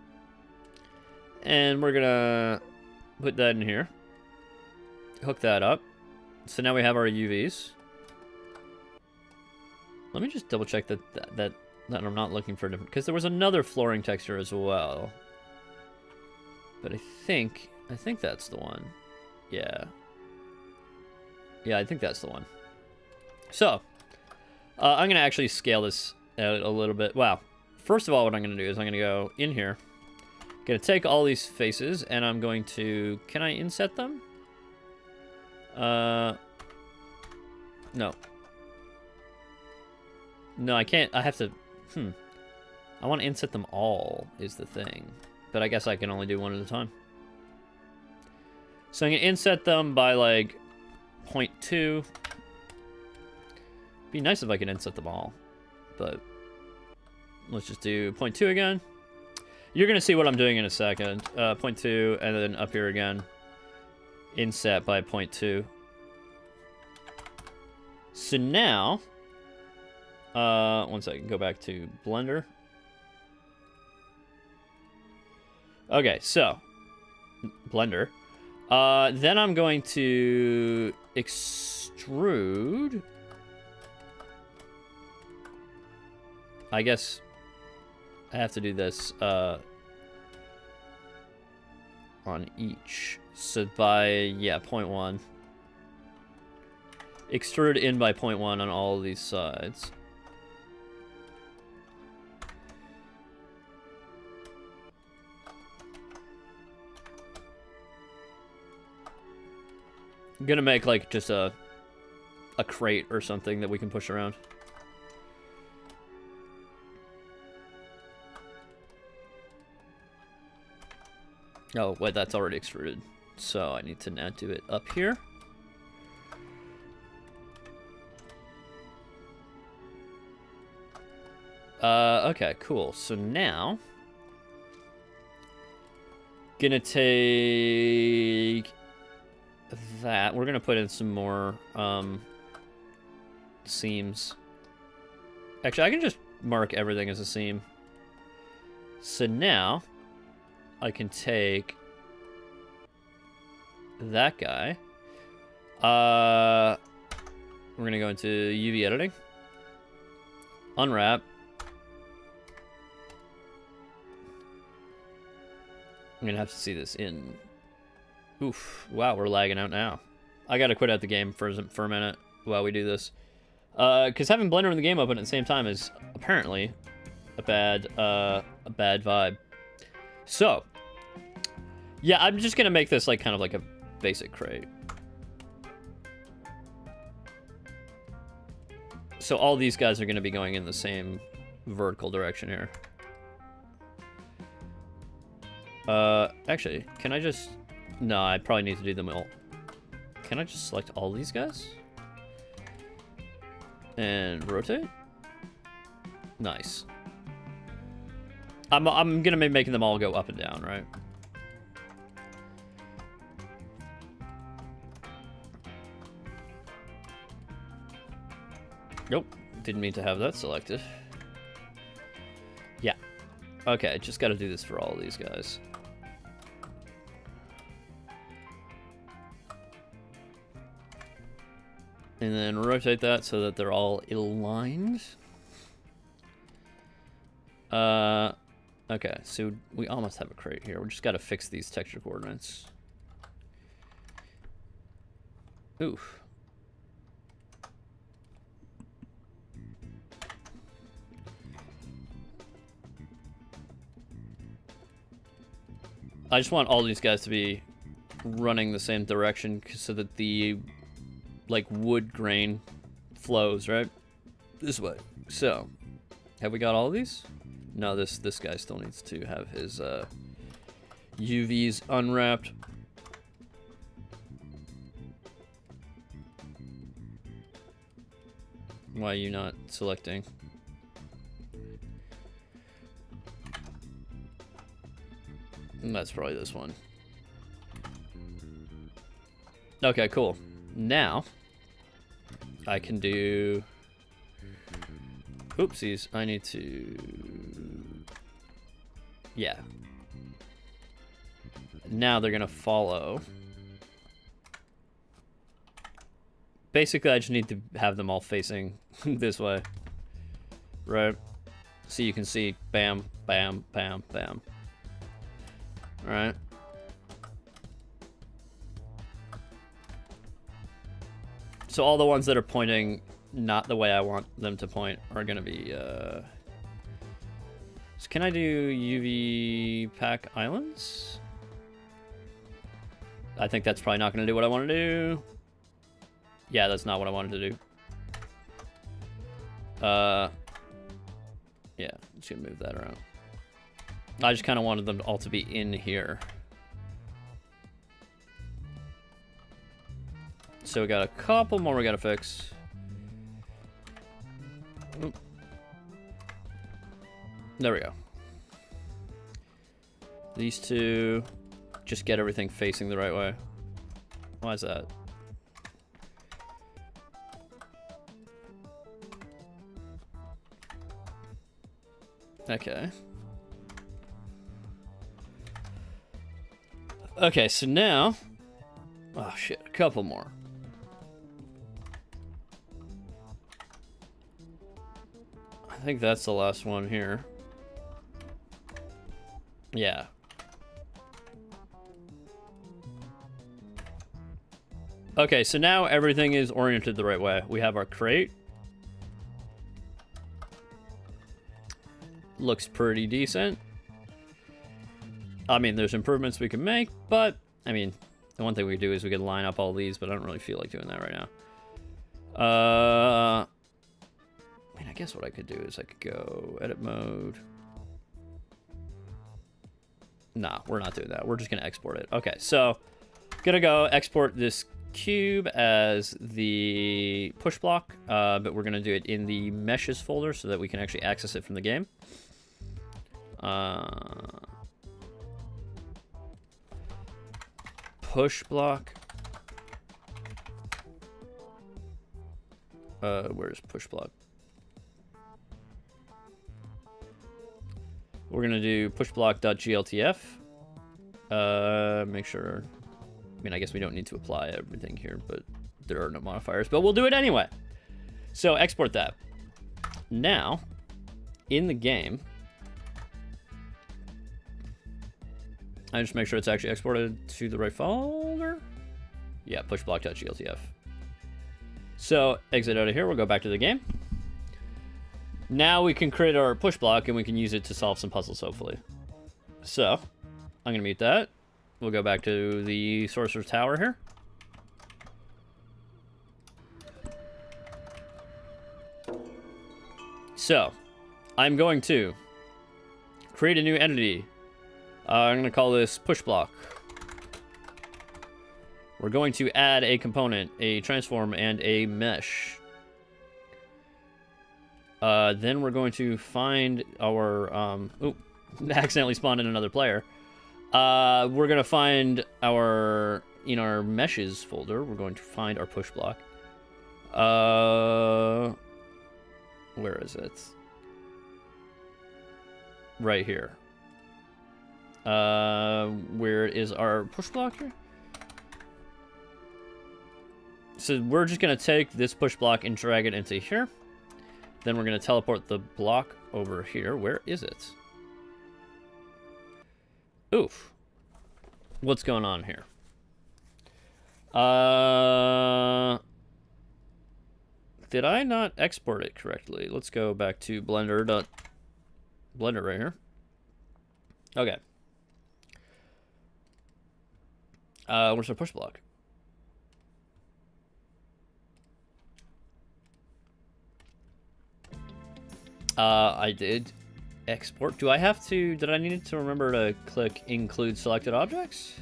And we're going to put that in here. Hook that up. So now we have our UVs. Let me just double check that I'm not looking for a different, because there was another flooring texture as well. But I think that's the one. Yeah. Yeah, I think that's the one. So, I'm going to actually scale this out a little bit. Wow. First of all, what I'm going to do is I'm going to go in here. Going to take all these faces, and I'm going to... Can I inset them? No. No, I can't. I have to... I want to inset them all, is the thing. But I guess I can only do one at a time. So I'm going to inset them by, like, 0.2. Be nice if I could inset them all. But let's just do 0.2 again. You're going to see what I'm doing in a second. 0.2, and then up here again. Inset by 0.2. So now... one second, go back to Blender. Okay, so Blender. Then I'm going to extrude. I guess I have to do this on each. So by, yeah, 0.1. Extrude in by 0.1 on all of these sides. I'm gonna make, like, just a crate or something that we can push around. Oh, wait, that's already extruded. So I need to now do it up here. Okay, cool. So now... Gonna take... that. We're gonna put in some more seams. Actually, I can just mark everything as a seam. So now I can take that guy. We're gonna go into UV editing, unwrap. I'm gonna have to see this in. Oof, wow, we're lagging out now. I gotta quit out the game for a minute while we do this. Because having Blender in the game open at the same time is apparently a bad vibe. So, yeah, I'm just gonna make this like kind of like a basic crate. So all these guys are gonna be going in the same vertical direction here. Actually, can I just... No, I probably need to do them all. Can I just select all these guys? And rotate? Nice. I'm gonna be making them all go up and down, right? Nope. Didn't mean to have that selected. Yeah. Okay, just gotta do this for all of these guys. And then rotate that so that they're all aligned. Okay, so we almost have a crate here. We just got to fix these texture coordinates. Oof. I just want all these guys to be running the same direction so that the like wood grain flows right this way. So have we got all of these? No, this guy still needs to have his UVs unwrapped. Why are you not selecting? And that's probably this one. Okay, cool. Now I can do... Oopsies, I need to... Yeah. Now they're gonna follow. Basically, I just need to have them all facing this way. Right? So you can see bam, bam, bam, bam. Alright. So all the ones that are pointing not the way I want them to point are gonna be, So can I do UV pack islands? I think that's probably not gonna do what I want to do. Yeah, that's not what I wanted to do. Yeah, just gonna move that around. I just kind of wanted them all to be in here. So we got a couple more we gotta fix. Oop. There we go. These two, just get everything facing the right way. Why is that? Okay. Okay, so now... Oh, shit. A couple more. I think that's the last one here. Yeah. Okay, so now everything is oriented the right way. We have our crate. Looks pretty decent. I mean, there's improvements we can make, but, I mean, the one thing we could do is we could line up all these, but I don't really feel like doing that right now. I mean, I guess what I could do is I could go edit mode. Nah, we're not doing that. We're just going to export it. Okay, so, gonna go export this cube as the push block, but we're going to do it in the meshes folder so that we can actually access it from the game. Push block. Where's push block? We're gonna do pushblock.gltf. Make sure. I mean, I guess we don't need to apply everything here, but there are no modifiers. But we'll do it anyway. So export that. Now, in the game, I just make sure it's actually exported to the right folder. Yeah, pushblock.gltf. So exit out of here. We'll go back to the game. Now we can create our push block and we can use it to solve some puzzles, hopefully. So I'm going to mute that. We'll go back to the Sorcerer's Tower here. So I'm going to create a new entity. I'm going to call this push block. We're going to add a component, a transform, and a mesh. Then we're going to find our... Oop, accidentally spawned in another player. We're going to find our... In our meshes folder, we're going to find our push block. Where is it? Right here. Where is our push block here? So we're just going to take this push block and drag it into here. Then we're going to teleport the block over here. Where is it? Oof. What's going on here? Did I not export it correctly? Let's go back to Blender right here. Okay. Where's our push block? I did export. Do I have to... Did I need to remember to click include selected objects?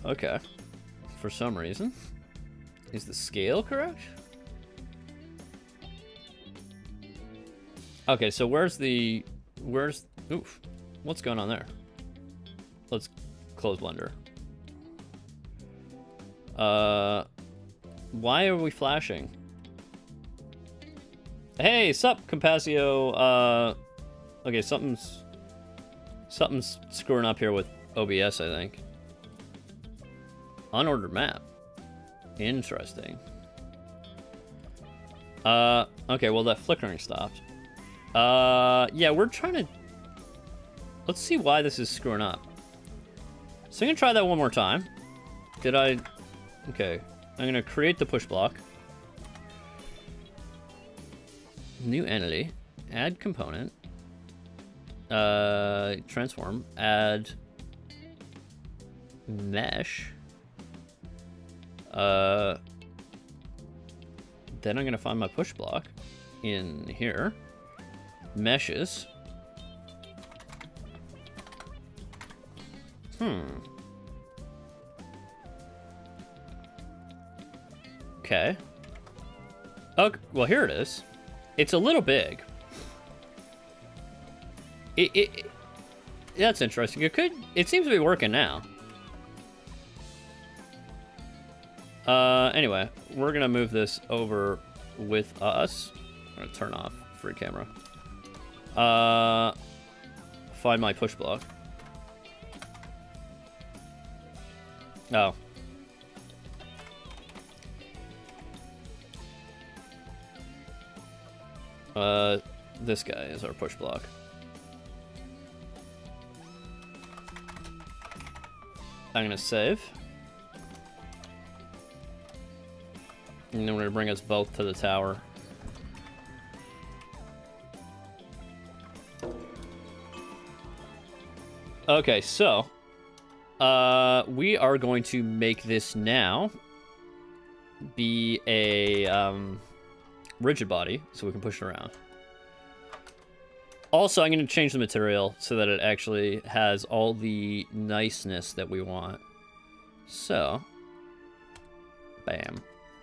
Okay. For some reason. Is the scale correct? Okay, so where's the... Where's... Oof. What's going on there? Let's close Blender. Why are we flashing? Hey, sup, Compasio. Okay, something's screwing up here with OBS, I think. Unordered map. Interesting. Okay, well, that flickering stopped. Yeah, we're trying to... Let's see why this is screwing up. So I'm gonna try that one more time. Did I... Okay, I'm gonna create the push block. New entity, add component, transform, add mesh, Then I'm gonna find my push block in here. Meshes. Okay. Okay, well, here it is. It's a little big. That's interesting. It seems to be working now. Anyway, we're gonna move this over with us. I'm gonna turn off free camera. Find my push block. Oh. This guy is our push block. I'm gonna save. And then we're gonna bring us both to the tower. Okay, so we are going to make this now be a rigid body, so we can push it around. Also, I'm going to change the material so that it actually has all the niceness that we want. So, bam.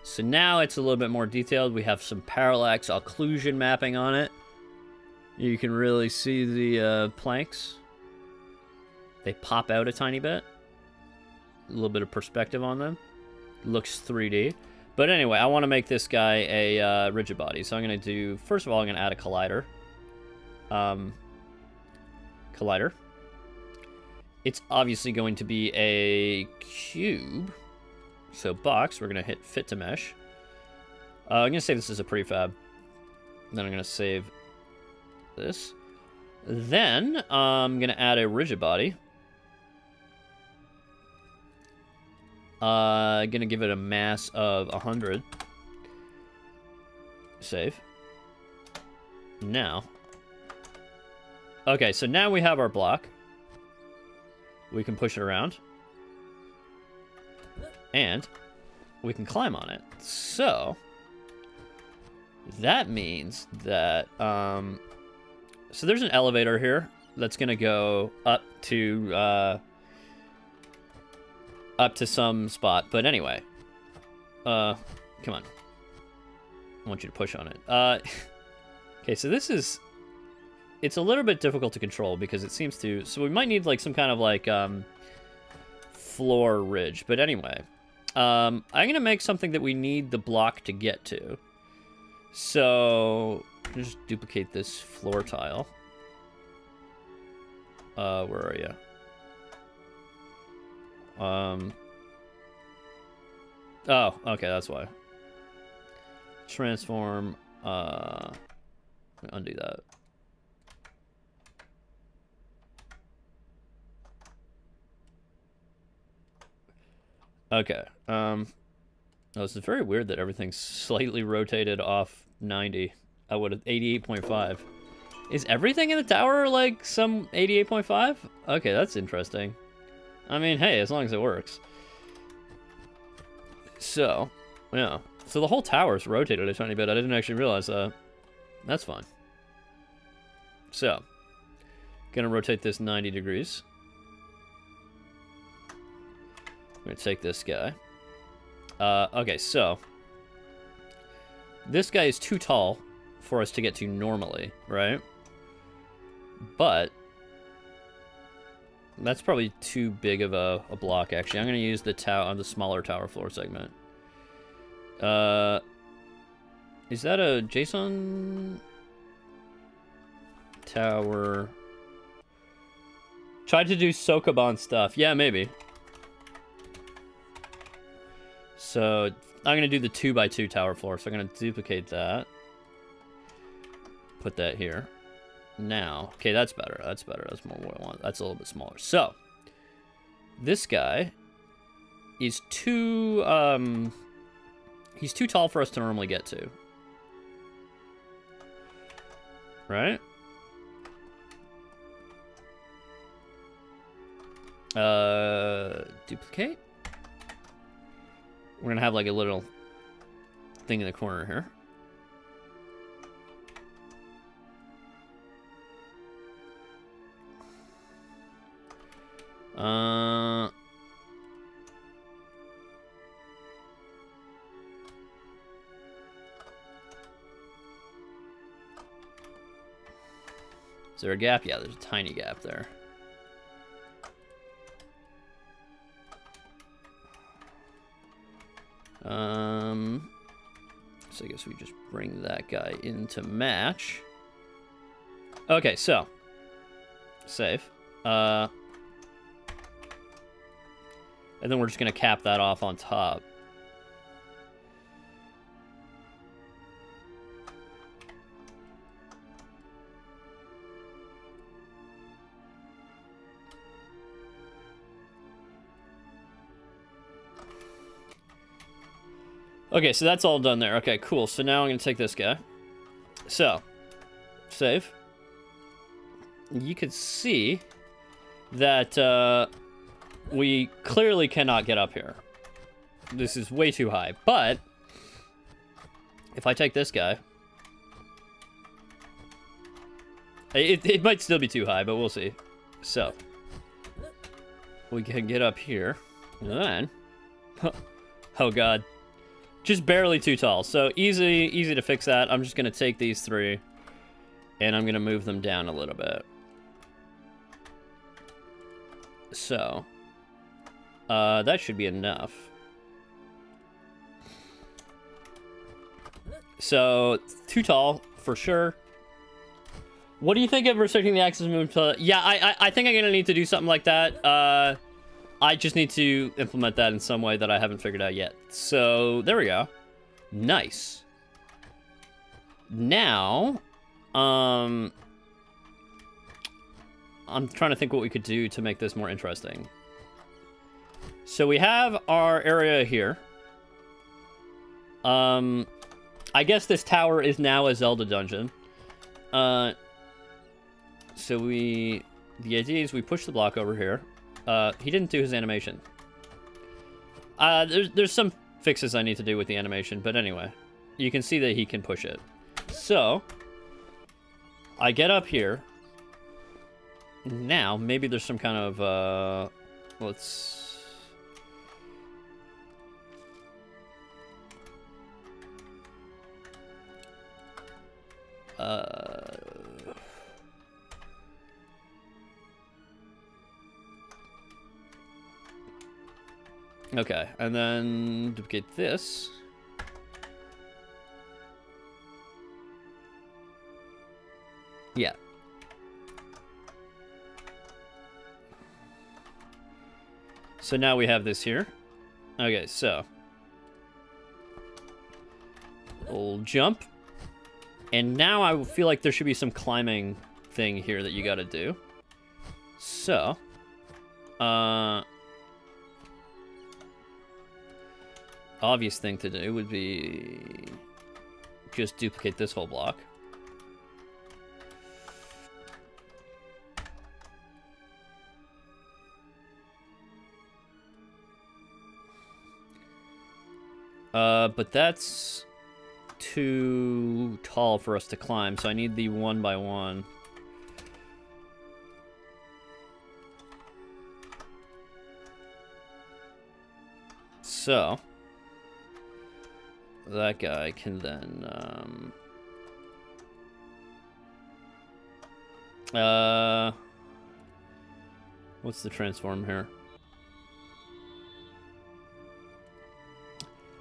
So now it's a little bit more detailed. We have some parallax occlusion mapping on it. You can really see the planks. They pop out a tiny bit. A little bit of perspective on them. Looks 3D. But anyway, I want to make this guy a rigid body. So I'm going to do, first of all, I'm going to add a collider. Collider. It's obviously going to be a cube. So box, we're going to hit fit to mesh. I'm going to save this as a prefab. Then I'm going to save this. Then I'm going to add a rigid body. Gonna give it a mass of 100. Save. Now. Okay, so now we have our block. We can push it around. And we can climb on it. So that means that so there's an elevator here that's gonna go up to some spot. But anyway, come on. I want you to push on it. Okay, so this is, it's a little bit difficult to control because it seems to, so we might need like some kind of like floor ridge. But anyway, I'm gonna make something that we need the block to get to. So just duplicate this floor tile. Where are you? Oh, okay, that's why. Transform, undo that. Okay, oh, it's very weird that everything's slightly rotated off 90. I would have 88.5. Is everything in the tower like some 88.5? Okay, that's interesting. I mean, hey, as long as it works. So, yeah. So the whole tower's rotated a tiny bit. I didn't actually realize that. That's fine. So, gonna rotate this 90 degrees. I'm gonna take this guy. Okay, so this guy is too tall for us to get to normally, right? But that's probably too big of a block, actually. I'm going to use the smaller tower floor segment. Is that a JSON tower? Tried to do Sokoban stuff. Yeah, maybe. So I'm going to do the 2x2 tower floor. So I'm going to duplicate that. Put that here. Now, okay, that's better. That's better. That's more what I want. That's a little bit smaller. So, this guy is too, he's too tall for us to normally get to. Right? Duplicate. We're gonna have like a little thing in the corner here. Is there a gap? Yeah, there's a tiny gap there. So I guess we just bring that guy into match. Okay, so save. And then we're just gonna cap that off on top. Okay, so that's all done there. Okay, cool. So now I'm going to take this guy. So, save. You can see that we clearly cannot get up here. This is way too high. But, if I take this guy, it might still be too high, but we'll see. So, we can get up here. And then, oh god. Just barely too tall. So easy to fix that. I'm just going to take these three and I'm going to move them down a little bit. So that should be enough. So too tall for sure. What do you think of restricting the axis movement? Yeah, I think I'm going to need to do something like that. I just need to implement that in some way that I haven't figured out yet. So, there we go. Nice. Now, I'm trying to think what we could do to make this more interesting. So, we have our area here. I guess this tower is now a Zelda dungeon. So, the idea is we push the block over here. He didn't do his animation. There's some fixes I need to do with the animation, but anyway. You can see that he can push it. So, I get up here. Now, maybe there's some kind of, let's... Okay, and then duplicate this. Yeah. So now we have this here. Okay, so. Old jump. And now I feel like there should be some climbing thing here that you gotta do. So. Obvious thing to do would be just duplicate this whole block. But that's too tall for us to climb, so I need the 1x1. So that guy can then, what's the transform here?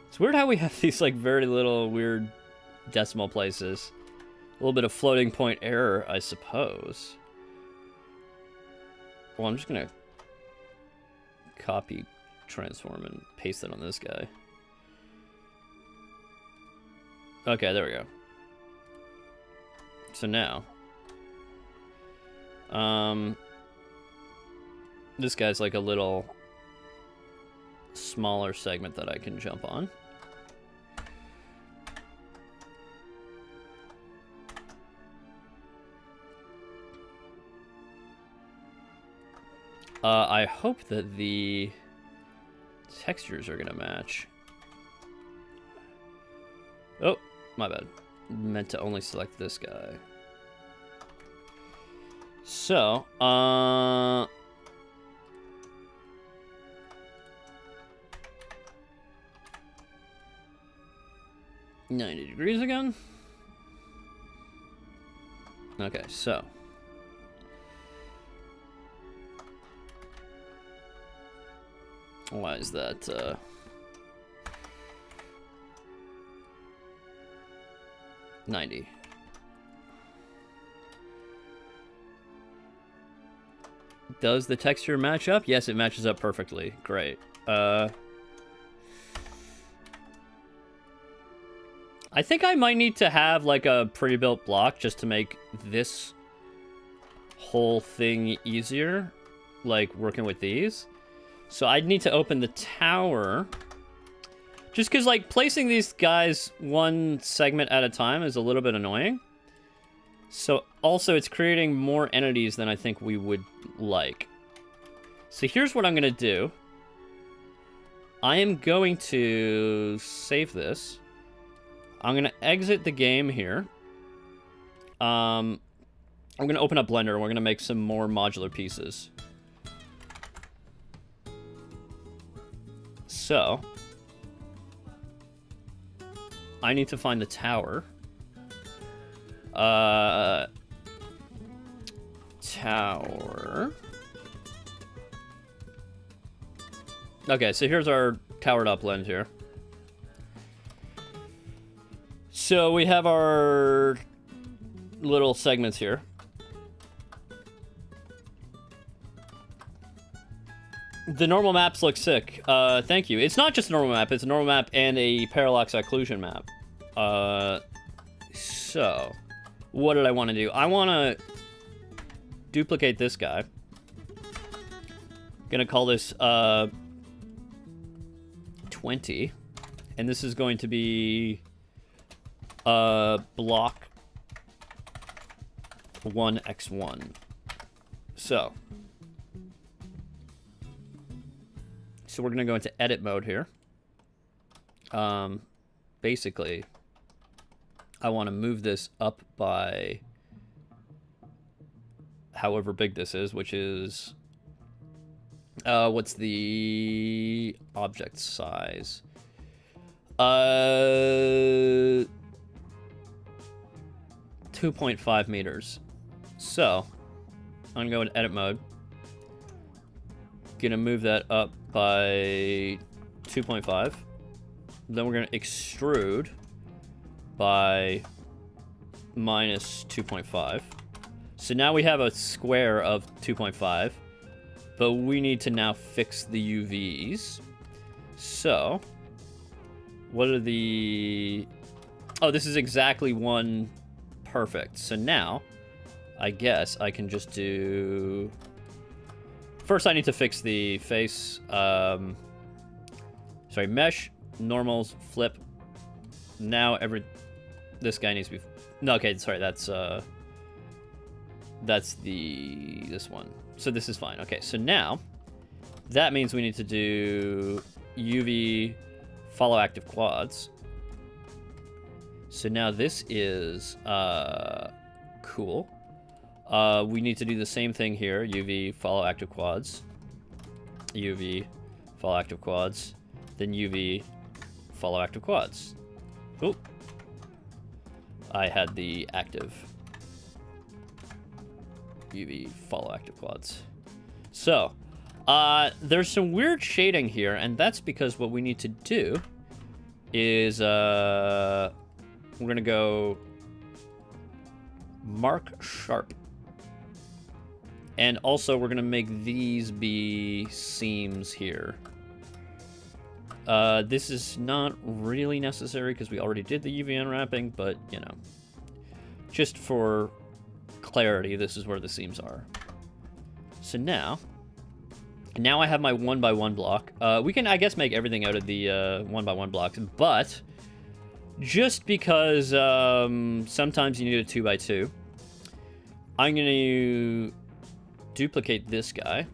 It's weird how we have these, like, very little weird decimal places. A little bit of floating point error, I suppose. Well, I'm just gonna copy transform and paste it on this guy. Okay, there we go. So now, this guy's like a little smaller segment that I can jump on. I hope that the textures are gonna match. My bad. Meant to only select this guy. So, 90 degrees again. Okay, so. Why is that, 90. Does the texture match up? Yes, it matches up perfectly. Great. I think I might need to have like a pre-built block just to make this whole thing easier, like working with these. So I'd need to open the tower. Just because, like, placing these guys one segment at a time is a little bit annoying. So, also, it's creating more entities than I think we would like. So, here's what I'm going to do. I am going to save this. I'm going to exit the game here. I'm going to open up Blender, and we're going to make some more modular pieces. So... I need to find the tower. Tower. Okay, so here's our towered up blend here. So we have our little segments here. The normal maps look sick. Thank you. It's not just a normal map. It's a normal map and a parallax occlusion map. So, what did I want to do? I want to duplicate this guy. Gonna call this 20, and this is going to be block 1x1. So we're gonna go into edit mode here. Basically, I want to move this up by however big this is, which is what's the object size? 2.5 meters. So I'm gonna go in edit mode. Gonna move that up by 2.5. Then we're gonna extrude by minus 2.5. So now we have a square of 2.5, but we need to now fix the UVs. So what are the... Oh, this is exactly one. Perfect. So now I guess I can just do... First I need to fix the face. Sorry, mesh, normals, flip. Now this guy needs to be... No, okay, sorry, that's this one. So this is fine. Okay, so now that means we need to do UV follow active quads. So now this is cool. We need to do the same thing here. UV follow active quads. UV follow active quads. Then UV follow active quads. Oh, I had the active. UV follow active quads. So there's some weird shading here, and that's because what we need to do is we're gonna go mark sharp, and also we're gonna make these be seams here. This is not really necessary because we already did the UV unwrapping, but you know, just for clarity, this is where the seams are. So now I have my 1x1 block. We can, I guess, make everything out of the 1x1 blocks, but just because sometimes you need a 2x2, I'm going to duplicate this guy,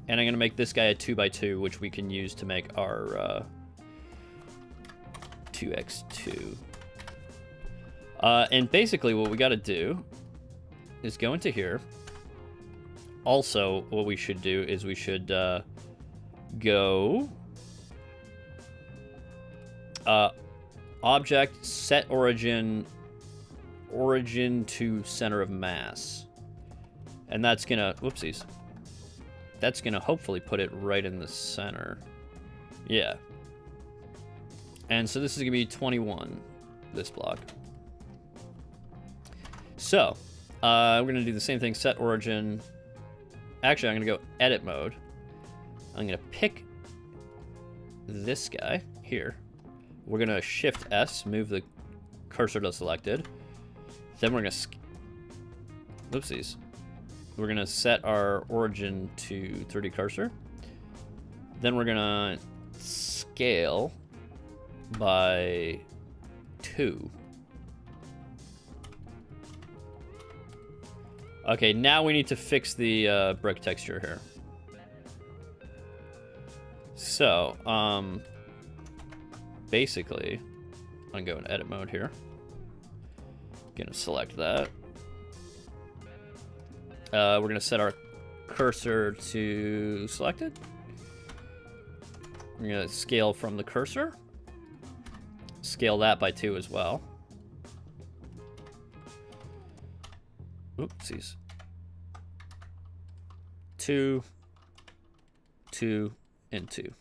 and I'm going to make this guy a 2x2, which we can use to make our 2x2 And basically what we got to do is go into here. Also, what we should do is we should go object set origin to center of mass. And that's gonna, whoopsies. That's gonna hopefully put it right in the center. Yeah. And so this is gonna be 21, this block. So, we're gonna do the same thing, set origin. Actually, I'm gonna go edit mode. I'm gonna pick this guy here. We're gonna shift S, move the cursor to selected. Then we're gonna, oopsies. We're gonna set our origin to 3D cursor. Then we're gonna scale by 2. Okay, now we need to fix the brick texture here. So, basically, I'm gonna go in edit mode here. Gonna select that. We're gonna set our cursor to selected. We're gonna scale from the cursor. Scale that by 2 as well. Oopsies. 2, 2, and 2.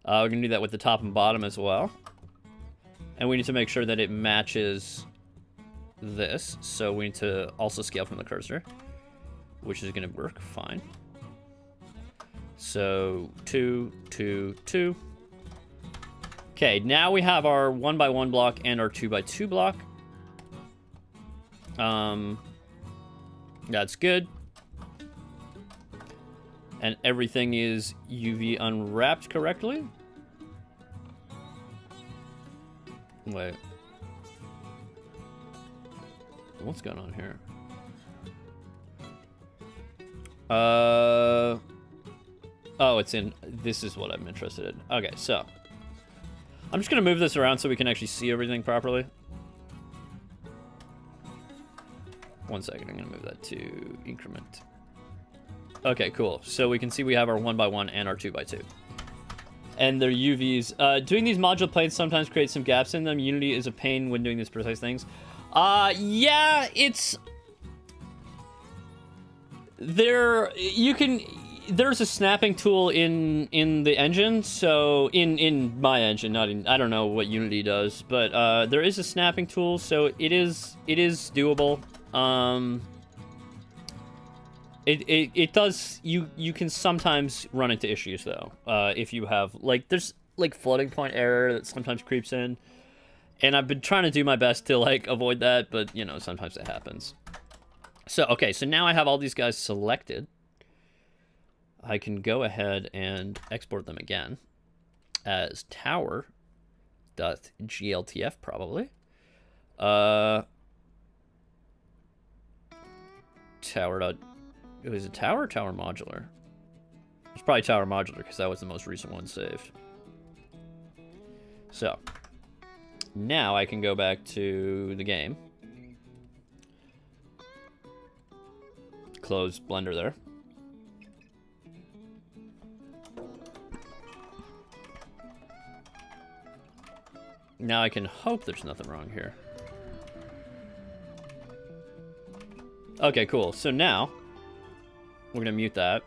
We're gonna do that with the top and bottom as well. And we need to make sure that it matches this. So we need to also scale from the cursor, which is gonna work fine. So 2, 2, 2. Okay, now we have our 1x1 block and our 2x2 block. That's good. And everything is UV unwrapped correctly. Wait. What's going on here? Oh, it's in... This is what I'm interested in. Okay, so. I'm just going to move this around so we can actually see everything properly. 1 second, I'm going to move that to increment. Okay, cool. So we can see we have our 1x1 and our 2x2. And their UVs. Doing these module planes sometimes creates some gaps in them. Unity is a pain when doing these precise things. Yeah, it's... There's a snapping tool in the engine, so in my engine, not in, I don't know what Unity does, but there is a snapping tool, so it is doable. It does, you can sometimes run into issues though, if you have, like, there's like floating point error that sometimes creeps in, and I've been trying to do my best to like avoid that, but you know, sometimes it happens. So, okay, so now I have all these guys selected. I can go ahead and export them again as tower.gltf probably. Is it tower or tower modular? It's probably tower modular because that was the most recent one saved. So now I can go back to the game. Close Blender there. Now I can hope there's nothing wrong here. Okay, cool. So now, we're going to mute that.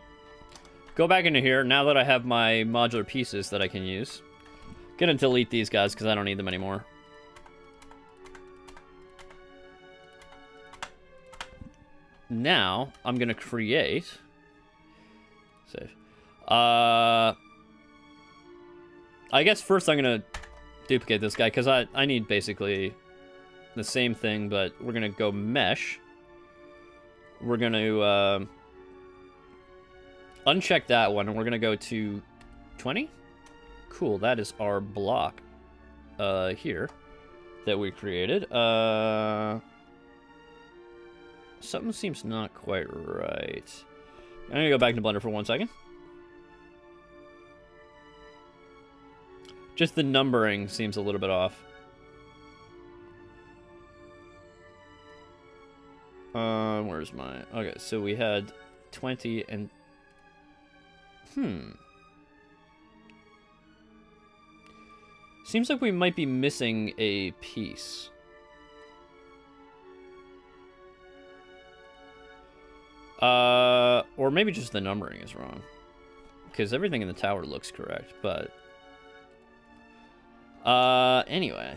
Go back into here, now that I have my modular pieces that I can use. Gonna delete these guys, because I don't need them anymore. Now, I'm going to create... Save. I guess first I'm going to duplicate this guy, because I need basically the same thing, but we're going to go mesh. We're going to uncheck that one, and we're going to go to 20. Cool, that is our block here that we created. Something seems not quite right. I'm going to go back to Blender for 1 second. Just the numbering seems a little bit off. Where's my... Okay, so we had 20 and... Seems like we might be missing a piece. Or maybe just the numbering is wrong. Because everything in the tower looks correct, but... Anyway.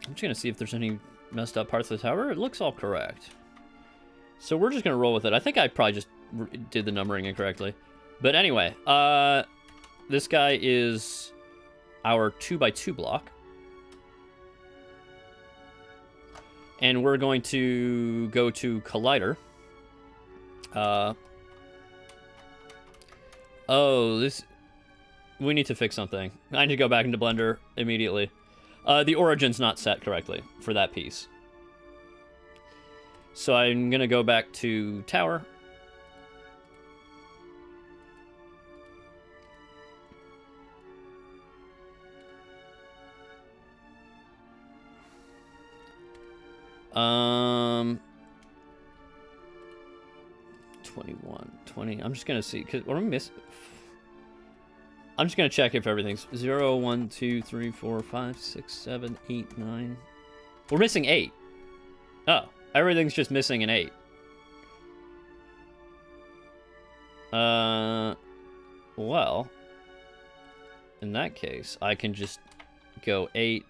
I'm just gonna see if there's any messed up parts of the tower. It looks all correct. So we're just gonna roll with it. I think I probably just did the numbering incorrectly. But anyway, this guy is our 2x2 block. And we're going to go to Collider. Oh, this... We need to fix something. I need to go back into Blender immediately. The origin's not set correctly for that piece. So I'm going to go back to Tower. Um... 21, 20. I'm just going to see, because what am I missing? I'm just going to check if everything's 0, 1, 2, 3, 4, 5, 6, 7, 8, 9. We're missing 8. Oh, everything's just missing an 8. Well, in that case, I can just go 8,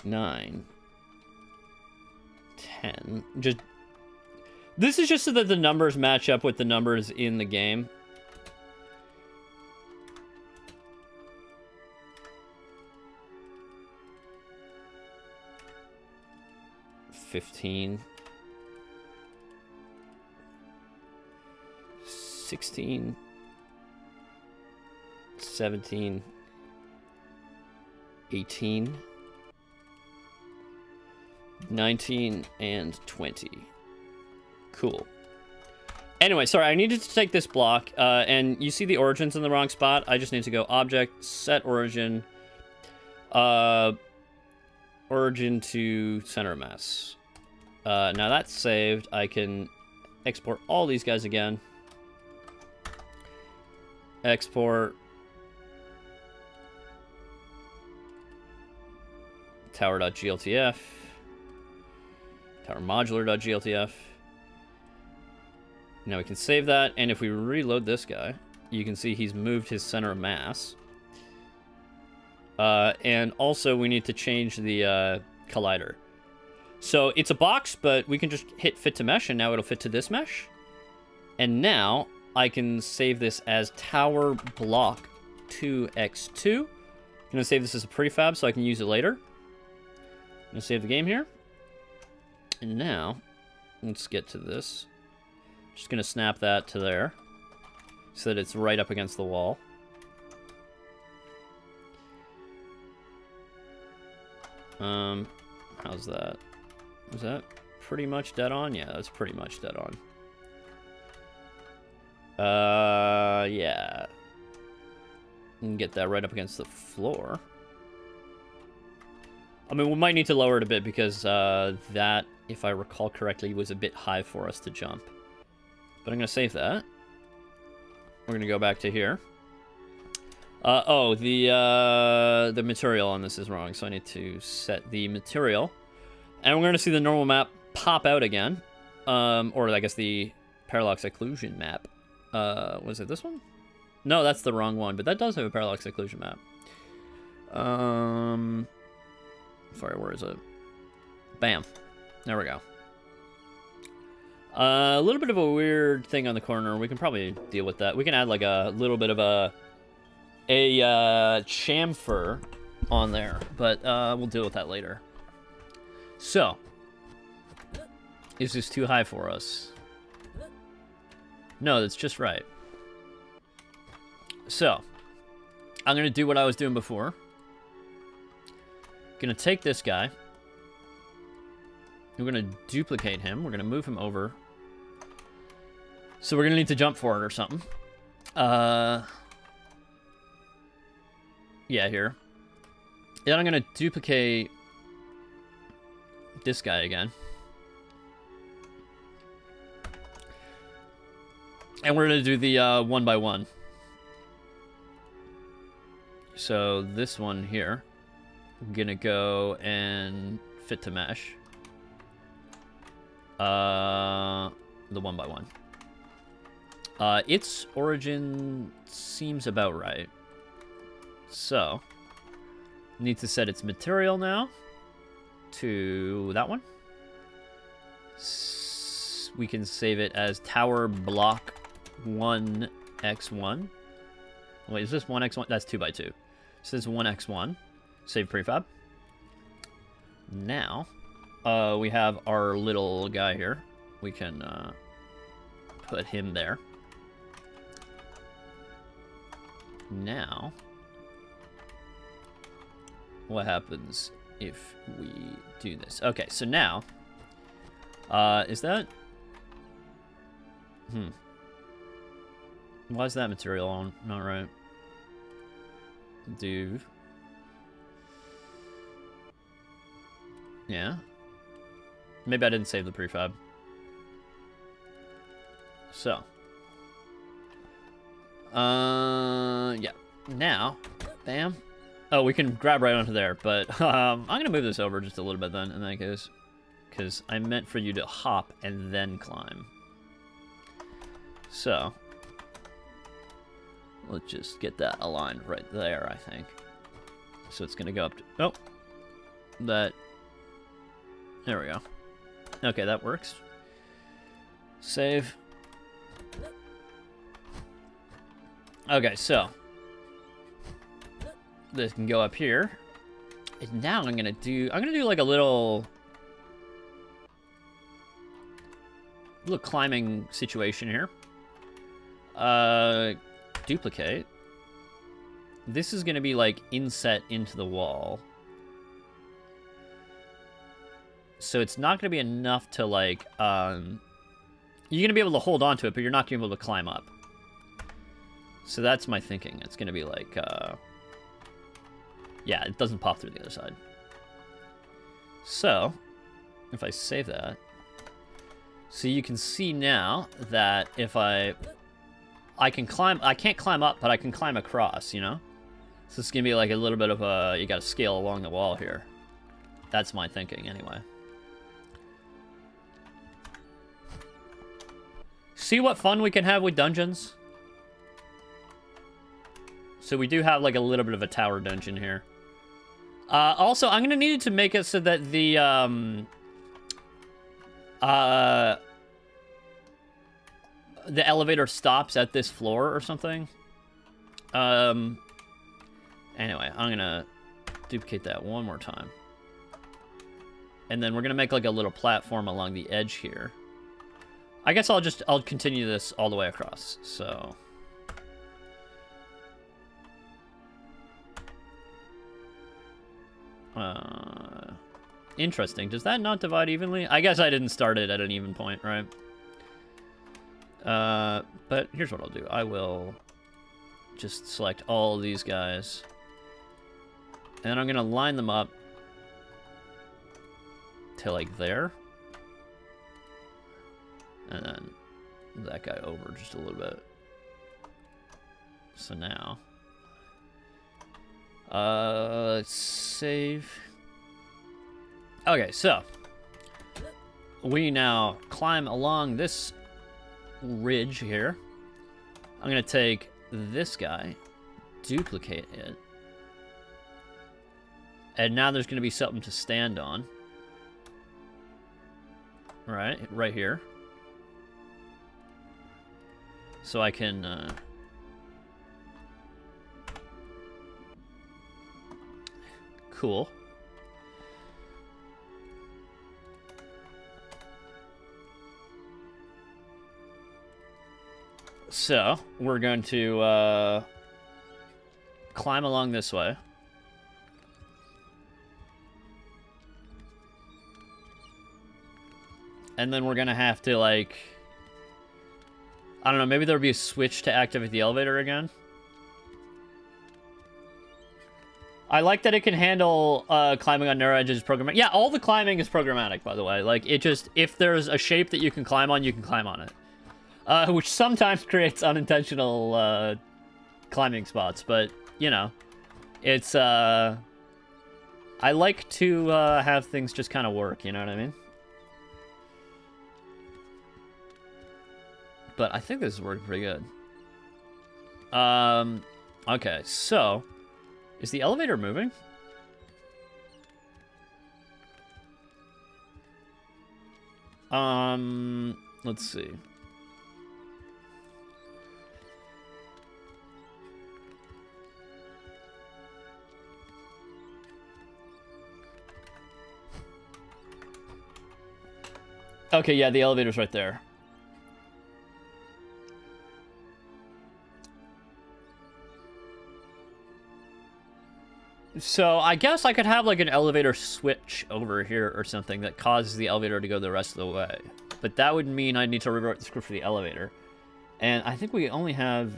9, 10. Just... This is just so that the numbers match up with the numbers in the game. $15, 16, 17, 18, 19, and 20. Cool. Anyway, sorry, I needed to take this block, and you see the origin's in the wrong spot. I just need to go Object, Set Origin, Origin to Center of Mass. Now that's saved. I can export all these guys again. Export. Tower.gltf. Tower modular.gltf. Now we can save that, and if we reload this guy, you can see he's moved his center of mass. And also we need to change the collider. So it's a box, but we can just hit fit to mesh, and now it'll fit to this mesh. And now I can save this as tower block 2x2. I'm gonna save this as a prefab so I can use it later. I'm gonna save the game here. And now, let's get to this. Just gonna snap that to there so that it's right up against the wall. How's that? Was that pretty much dead on? Yeah, that's pretty much dead on. Yeah. And get that right up against the floor. I mean, we might need to lower it a bit because that, if I recall correctly, was a bit high for us to jump. But I'm going to save that. We're going to go back to here. Oh, the material on this is wrong, so I need to set the material. And we're going to see the normal map pop out again. Or I guess the parallax occlusion map. Was it this one? No, that's the wrong one, but that does have a parallax occlusion map. Sorry, where is it? Bam. There we go. A little bit of a weird thing on the corner. We can probably deal with that. We can add like a little bit of a chamfer on there, but we'll deal with that later. So, is this too high for us? No, that's just right. So, I'm going to do what I was doing before. Going to take this guy. We're going to duplicate him. We're going to move him over. So we're going to need to jump for it or something. Yeah, here. Then I'm going to duplicate this guy again. And we're going to do the 1 by 1. So this one here, I'm going to go and fit to mesh. The 1 by 1. Its origin seems about right. So, need to set its material now to that one. We can save it as tower block 1x1. Wait, is this 1x1? That's 2 by 2. So this is 1x1. Save prefab. Now, we have our little guy here. We can put him there. Now, what happens if we do this? Okay, so now, is that... Why is that material on? Not right. Do... Yeah. Maybe I didn't save the prefab. So. Yeah. Now, bam. Oh, we can grab right onto there, but I'm gonna move this over just a little bit then, in that case. Because I meant for you to hop and then climb. So. Let's just get that aligned right there, I think. So it's gonna go up to... Oh. That... There we go. Okay, that works. Save. Okay, so this can go up here. And now I'm gonna do like a little climbing situation here. Duplicate. This is gonna be like inset into the wall. So it's not going to be enough to, like, you're going to be able to hold on to it, but you're not going to be able to climb up. So that's my thinking. It's going to be like, yeah, it doesn't pop through the other side. So, if I save that, so you can see now that if I can climb, I can't climb up, but I can climb across, you know? So it's going to be like a little bit of a, you got to scale along the wall here. That's my thinking, anyway. See what fun we can have with dungeons? So we do have like a little bit of a tower dungeon here. Also, I'm gonna need to make it so that the elevator stops at this floor or something. Anyway, I'm gonna duplicate that one more time. And then we're gonna make like a little platform along the edge here. I guess I'll continue this all the way across, so. Interesting. Does that not divide evenly? I guess I didn't start it at an even point, right? But here's what I'll do. I will just select all these guys. And I'm gonna line them up to like there. And then that guy over just a little bit. So now, let's save. Okay, so we now climb along this ridge here. I'm gonna take this guy, duplicate it, and now there's gonna be something to stand on. Right here. So I can, cool. So, we're going to, climb along this way. And then we're gonna have to, like... I don't know, maybe there'll be a switch to activate the elevator again. I like that it can handle climbing on narrow edges programmatic. Yeah, all the climbing is programmatic, by the way. Like, it just, if there's a shape that you can climb on, you can climb on it. Which sometimes creates unintentional climbing spots, but, you know, it's, I like to have things just kind of work, you know what I mean? But I think this is working pretty good. Okay, so... Is the elevator moving? Let's see. Okay, yeah, the elevator's right there. So, I guess I could have, like, an elevator switch over here or something that causes the elevator to go the rest of the way. But that would mean I'd need to rewrite the script for the elevator. And I think we only have...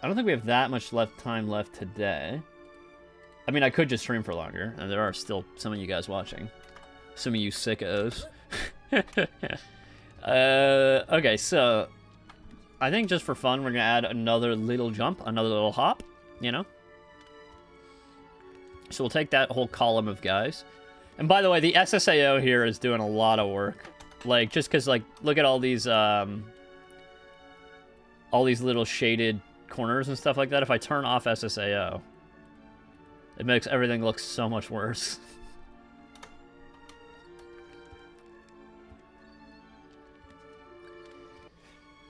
I don't think we have that much time left today. I mean, I could just stream for longer, and there are still some of you guys watching. Some of you sickos. Okay, so... I think just for fun, we're gonna add another little jump, another little hop, you know? So we'll take that whole column of guys. And by the way, the SSAO here is doing a lot of work. Like, just because, like, look at all these little shaded corners and stuff like that. If I turn off SSAO, it makes everything look so much worse.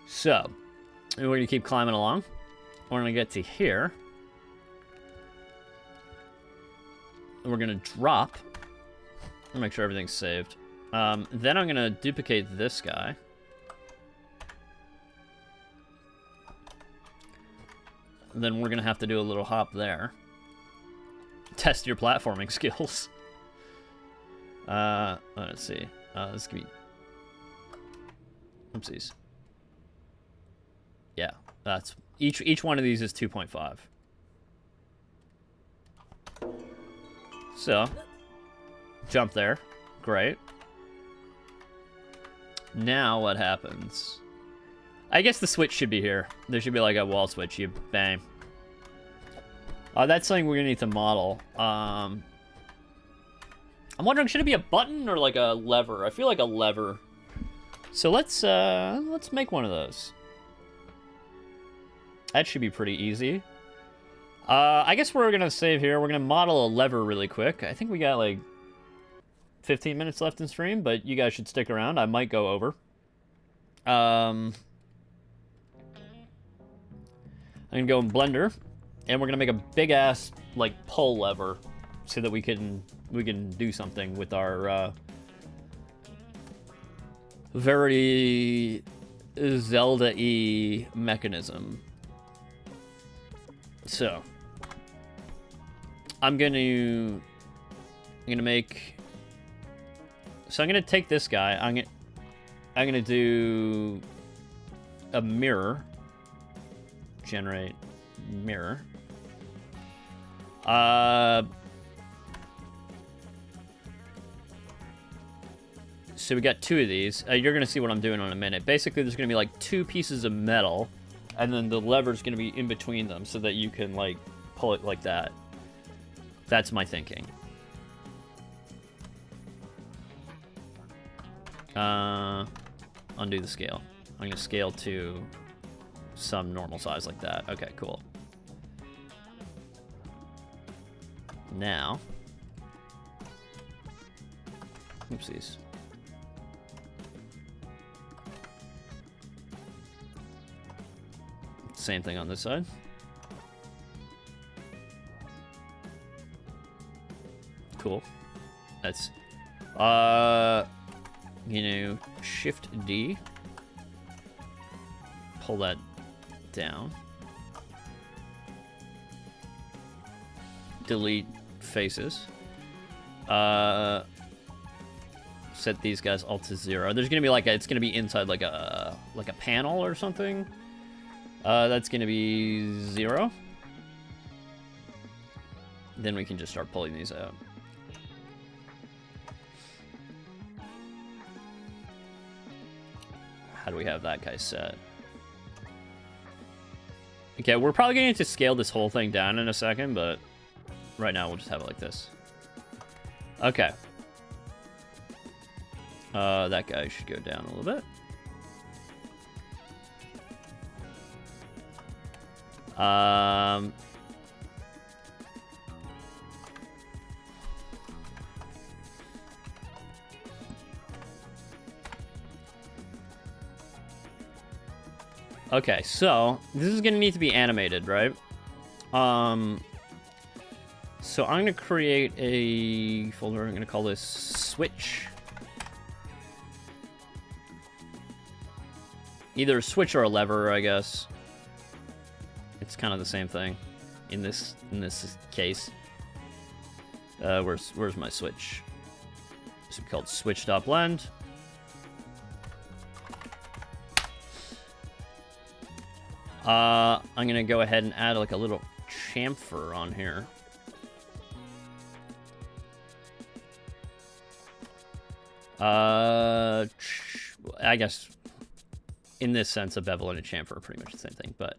So, we're going to keep climbing along. We're going to get to here. We're gonna drop. I'll make sure everything's saved. Then I'm gonna duplicate this guy. Then we're gonna have to do a little hop there. Test your platforming skills. Let's see. This could be... Oopsies. Yeah, that's... Each one of these is 2.5. So, jump there. Great. Now what happens? I guess the switch should be here. There should be like a wall switch. You bang. That's something we're gonna need to model. I'm wondering, should it be a button or like a lever? I feel like a lever. So let's make one of those. That should be pretty easy. I guess we're going to save here. We're going to model a lever really quick. I think we got, like, 15 minutes left in stream, but you guys should stick around. I might go over. I'm going to go in Blender, and we're going to make a big-ass, like, pull lever so that we can do something with our, very Zelda-y mechanism. So... I'm gonna make... So I'm gonna take this guy. I'm gonna do a mirror. Generate mirror. So we got two of these. You're gonna see what I'm doing in a minute. Basically, there's gonna be like two pieces of metal, and then the lever's gonna be in between them so that you can like pull it like that. That's my thinking. Undo the scale. I'm going to scale to some normal size like that. Okay, cool. Now. Oopsies. Same thing on this side. Cool. That's, you know, Shift D. Pull that down. Delete faces. Set these guys all to 0. There's gonna be like it's gonna be inside like a panel or something. That's gonna be 0. then we can just start pulling these out. How do we have that guy set? Okay, we're probably going to scale this whole thing down in a second, but right now we'll just have it like this. Okay. That guy should go down a little bit. Okay, so this is gonna need to be animated, right? So I'm gonna create a folder. I'm gonna call this switch. Either a switch or a lever, I guess. It's kind of the same thing in this case. Where's my switch? It's called switch.blend. I'm gonna go ahead and add like a little chamfer on here. I guess in this sense, a bevel and a chamfer are pretty much the same thing. But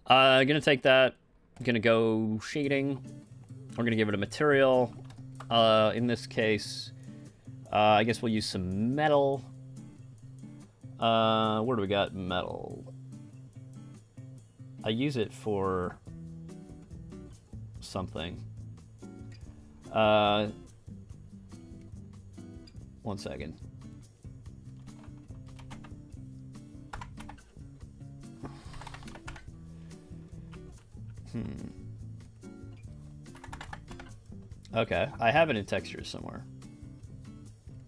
I'm gonna take that. I'm gonna go shading. We're gonna give it a material. In this case, I guess we'll use some metal. Where do we got metal? I use it for something. One second. Okay, I have it in textures somewhere.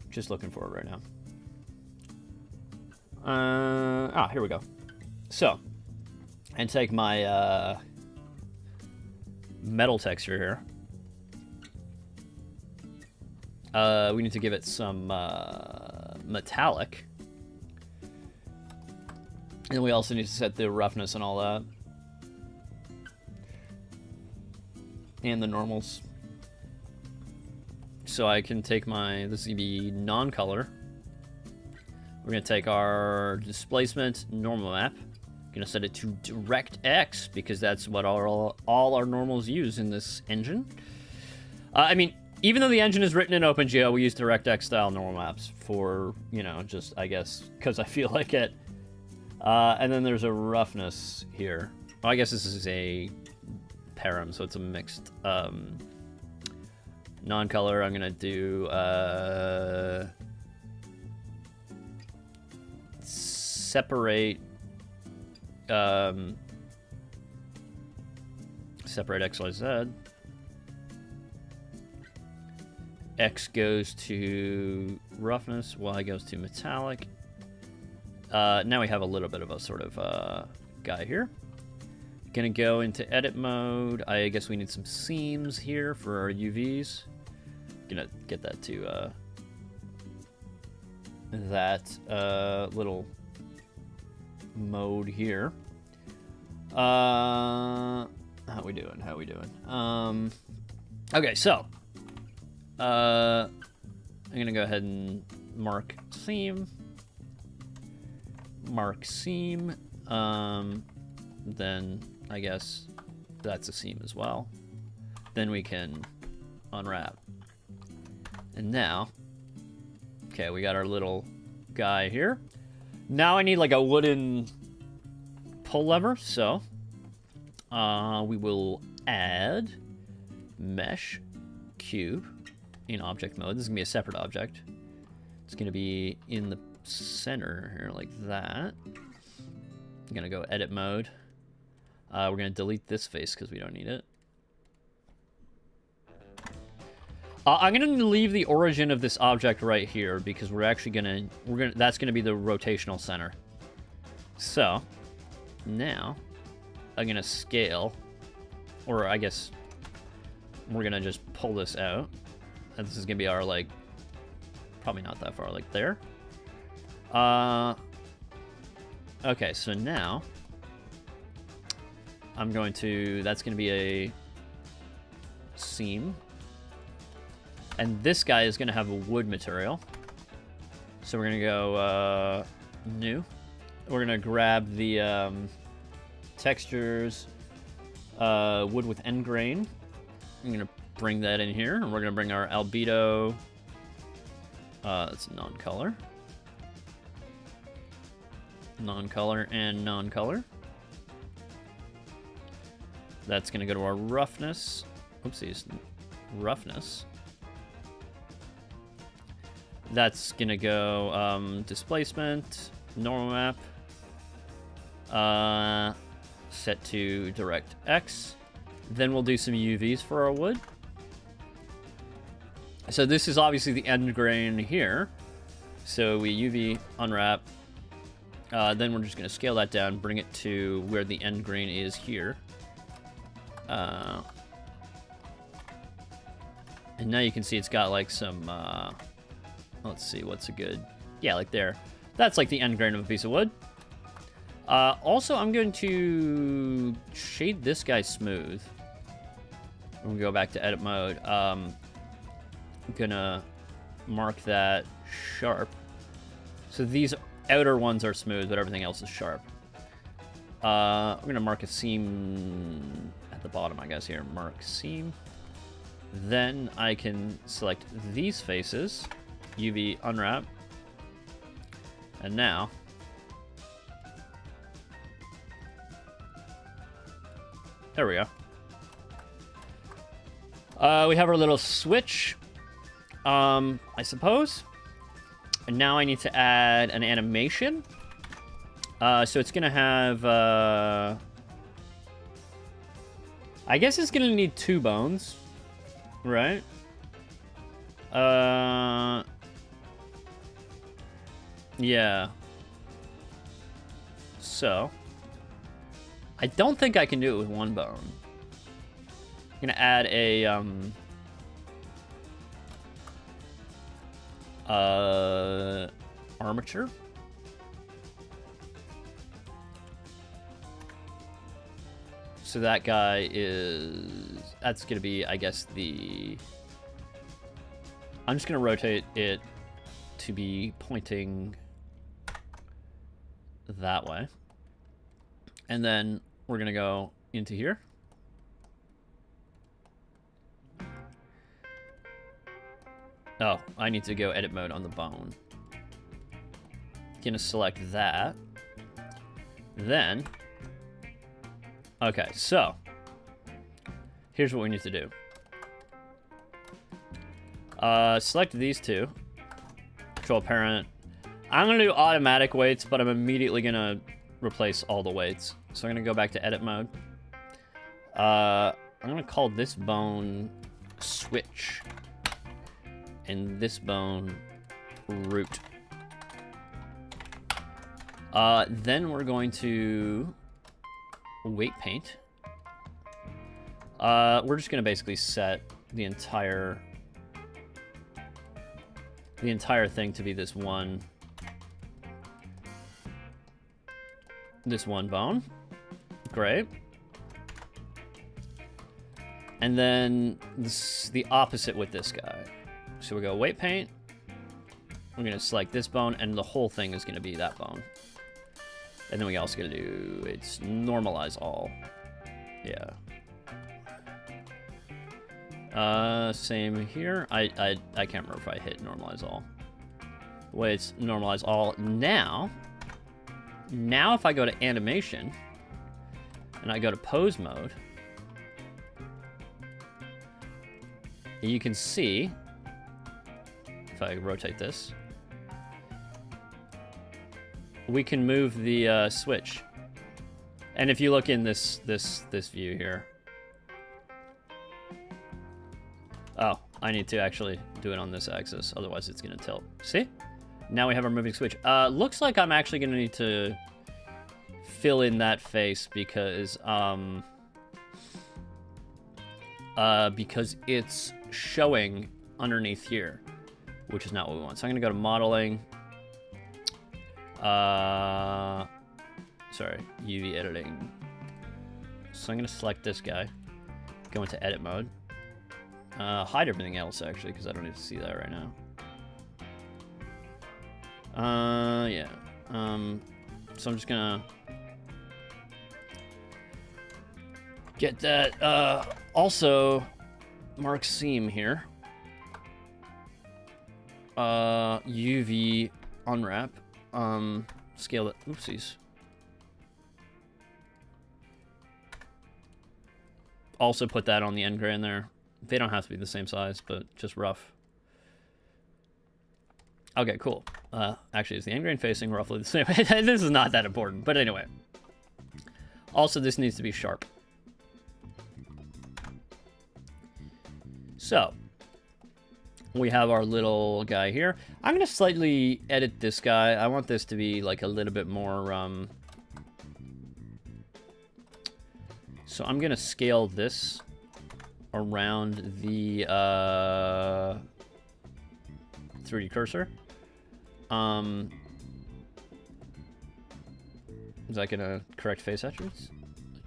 Just looking for it right now. Here we go. So, and take my metal texture here. We need to give it some metallic. And we also need to set the roughness and all that. And the normals. So I can take my, this is going to be non-color. We're going to take our displacement normal map. Going to set it to DirectX because that's what all our normals use in this engine. I mean, even though the engine is written in OpenGL, we use DirectX style normal maps for, you know, just, I guess, because I feel like it. And then there's a roughness here. Well, I guess this is a param, so it's a mixed non-color. I'm going to do separate separate XYZ. X goes to roughness, Y goes to metallic. Now we have a little bit of a sort of guy here. Gonna go into edit mode. I guess we need some seams here for our UVs. Gonna get that to that little mode here. How we doing? Okay, so I'm gonna go ahead and mark seam. Then I guess that's a seam as well. Then we can unwrap. And now, okay, we got our little guy here. Now I need like a wooden pull lever, so we will add mesh cube in object mode. This is gonna be a separate object. It's gonna be in the center here like that. I'm gonna go edit mode. We're gonna delete this face because we don't need it. I'm gonna leave the origin of this object right here because we're actually gonna that's gonna be the rotational center. So now I'm gonna scale, or I guess we're gonna just pull this out, and this is gonna be our like probably not that far, like there. Okay, so now I'm going to, that's going to be a seam. And this guy is going to have a wood material. So we're going to go new. We're going to grab the textures, wood with end grain. I'm going to bring that in here. And we're going to bring our albedo. It's non-color. Non-color and non-color. That's going to go to our roughness. Oopsies. Roughness. That's going to go displacement, normal map, set to DirectX. Then we'll do some UVs for our wood. So this is obviously the end grain here. So we UV unwrap. Then we're just going to scale that down, bring it to where the end grain is here. And now you can see it's got like some, let's see, what's a good, yeah, like there. That's like the end grain of a piece of wood. Also, I'm going to shade this guy smooth. When we go back to edit mode, I'm gonna mark that sharp. So these outer ones are smooth, but everything else is sharp. I'm gonna mark a seam at the bottom, I guess here. Mark seam. Then I can select these faces, UV unwrap, and now there we go. We have our little switch, I suppose. And now I need to add an animation. So it's gonna have, I guess it's gonna need 2 bones, right? Yeah. So I don't think I can do it with 1 bone. I'm gonna add a armature. So that guy that's gonna be, I guess, I'm just gonna rotate it to be pointing that way. And then we're gonna go into here. Oh, I need to go edit mode on the bone. Gonna select that. Then, okay, so here's what we need to do. Select these 2. Control parent. I'm gonna do automatic weights, but I'm immediately gonna replace all the weights. So I'm gonna go back to edit mode. I'm gonna call this bone switch. And this bone root. Then we're going to weight paint. We're just gonna basically set the entire thing to be this one bone. Great. And then the opposite with this guy. So we go weight paint. We're gonna select this bone, and the whole thing is gonna be that bone. And then we also gonna do it's normalize all. Yeah. Same here. I can't remember if I hit normalize all. Weights normalize all. Now if I go to animation and I go to pose mode, you can see. If I rotate this, we can move the switch. And if you look in this view here, oh, I need to actually do it on this axis, otherwise it's gonna tilt. See? Now we have our moving switch. Looks like I'm actually gonna need to fill in that face because it's showing underneath here, which is not what we want. So I'm gonna go to modeling. Sorry, UV editing. So I'm gonna select this guy, go into edit mode. Hide everything else, actually, because I don't need to see that right now. Yeah. So I'm just gonna get that. Also, mark seam here. UV unwrap. Scale it. Oopsies. Also put that on the end grain there. They don't have to be the same size, but just rough. Okay, cool. Actually, is the end grain facing roughly the same? This is not that important, but anyway. Also, this needs to be sharp. So, we have our little guy here. I'm going to slightly edit this guy. I want this to be like a little bit more... So I'm going to scale this around the 3D cursor. Is that going to correct face attributes?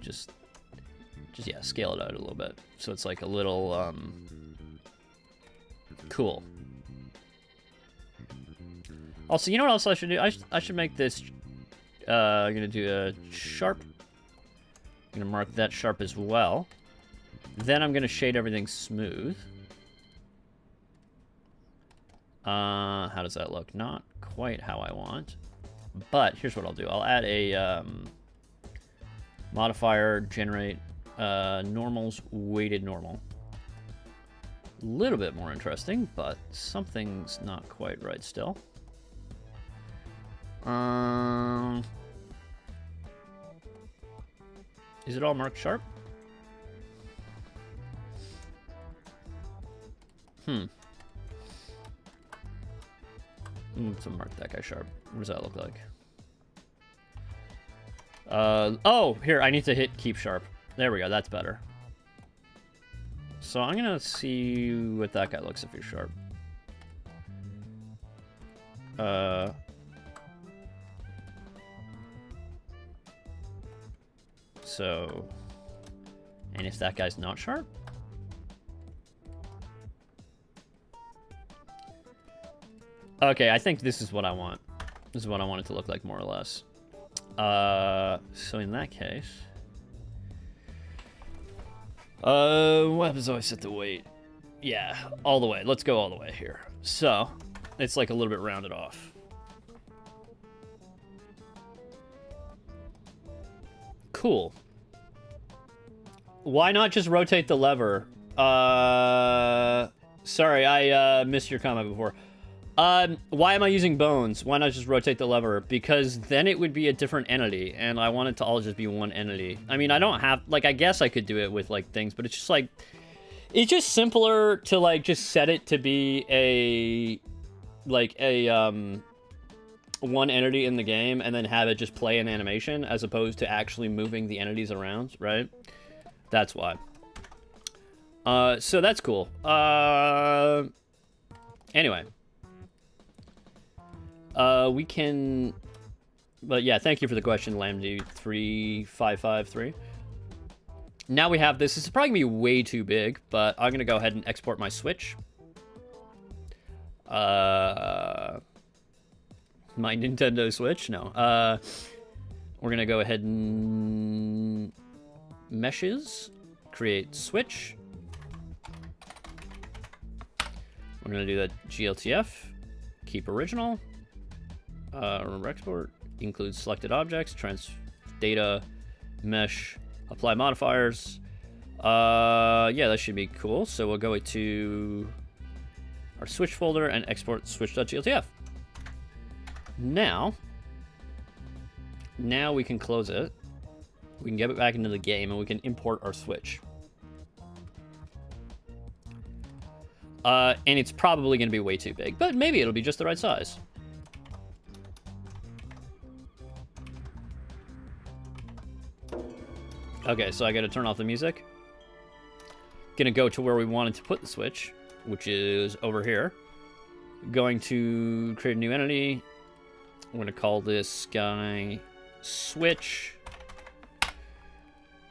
Just yeah, scale it out a little bit. So it's like a little... cool. Also, you know what else I should do? I should make this... I'm going to do a sharp. I'm going to mark that sharp as well. Then I'm going to shade everything smooth. How does that look? Not quite how I want. But here's what I'll do. I'll add a modifier, generate normals, weighted normal. A little bit more interesting, but something's not quite right still. Is it all marked sharp? So mark that guy sharp. What does that look like? Oh, here, I need to hit keep sharp. There we go, that's better. So I'm gonna see what that guy looks if he's sharp. So, and if that guy's not sharp? Okay, I think this is what I want. This is what I want it to look like, more or less. So in that case... what happens if I set the weight? Yeah, all the way. Let's go all the way here. So, it's like a little bit rounded off. Cool. Why not just rotate the lever? Sorry, I missed your comment before. Why am I using bones? Why not just rotate the lever? Because then it would be a different entity, and I want it to all just be one entity. I mean, I don't have, like, I guess I could do it with, like, things, but it's just, like, it's just simpler to, like, just set it to be a, like, a, one entity in the game, and then have it just play an animation, as opposed to actually moving the entities around, right? That's why. So that's cool. Anyway. We can... But yeah, thank you for the question, Lambda3553. Now we have this. This is probably going to be way too big, but I'm going to go ahead and export my Switch. My Nintendo Switch? No. We're going to go ahead and... Meshes. Create Switch. We're going to do that GLTF. Keep original. Export includes selected objects, data, mesh, apply modifiers. Yeah, that should be cool. So we'll go to our Switch folder and export switch.gltf. Now we can close it. We can get it back into the game, and we can import our Switch. And it's probably going to be way too big, but maybe it'll be just the right size. Okay, so I gotta turn off the music. Gonna go to where we wanted to put the Switch, which is over here. Going to create a new entity. I'm gonna call this guy Switch.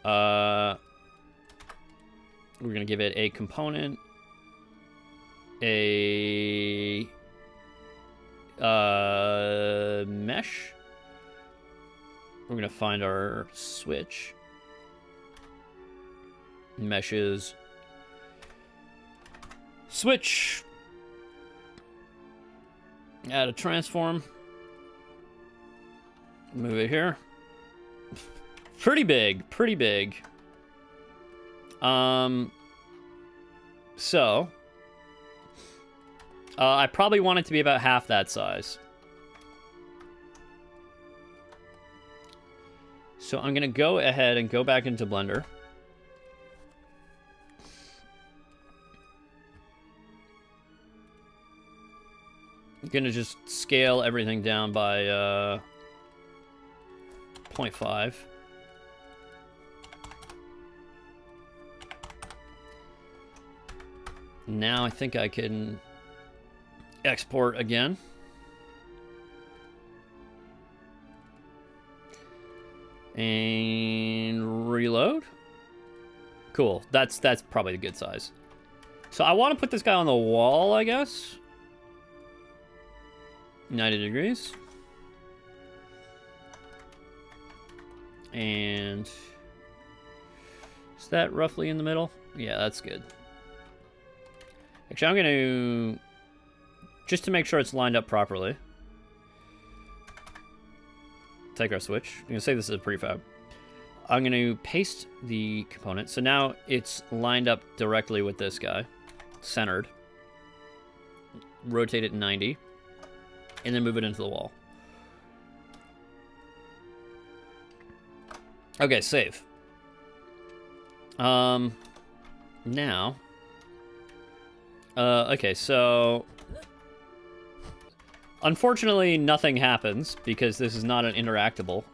We're gonna give it a component. a mesh. We're gonna find our switch. Meshes. Switch. Add a transform. Move it here. Pretty big, pretty big. So I probably want it to be about half that size. So I'm gonna go ahead and go back into Blender. I'm gonna just scale everything down by 0.5. Now I think I can export again. And reload. Cool. That's probably a good size. So I want to put this guy on the wall, I guess. 90 degrees. And is that roughly in the middle? Yeah, that's good. Actually, I'm going to, just to make sure it's lined up properly, take our switch. I'm going to say this is a prefab. I'm going to paste the component. So now it's lined up directly with this guy, centered. Rotate it 90, and then move it into the wall. Okay, save. Now, okay, so unfortunately nothing happens because this is not an interactable.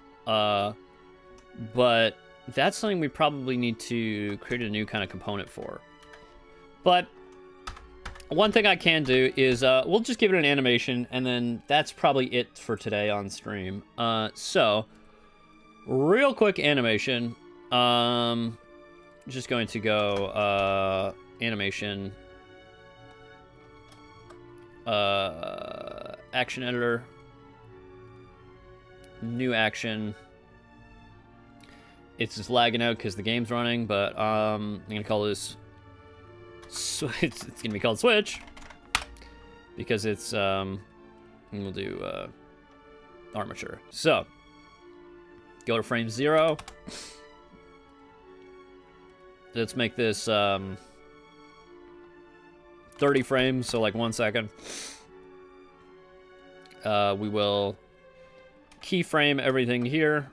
But that's something we probably need to create a new kind of component for. But one thing I can do is we'll just give it an animation, and then that's probably it for today on stream. So real quick animation. Just going to go animation, action editor, new action. It's just lagging out because the game's running, but I'm gonna call this it's gonna be called Switch because it's we'll do armature. So go to frame 0. Let's make this 30 frames, so like 1 second. We will keyframe everything here.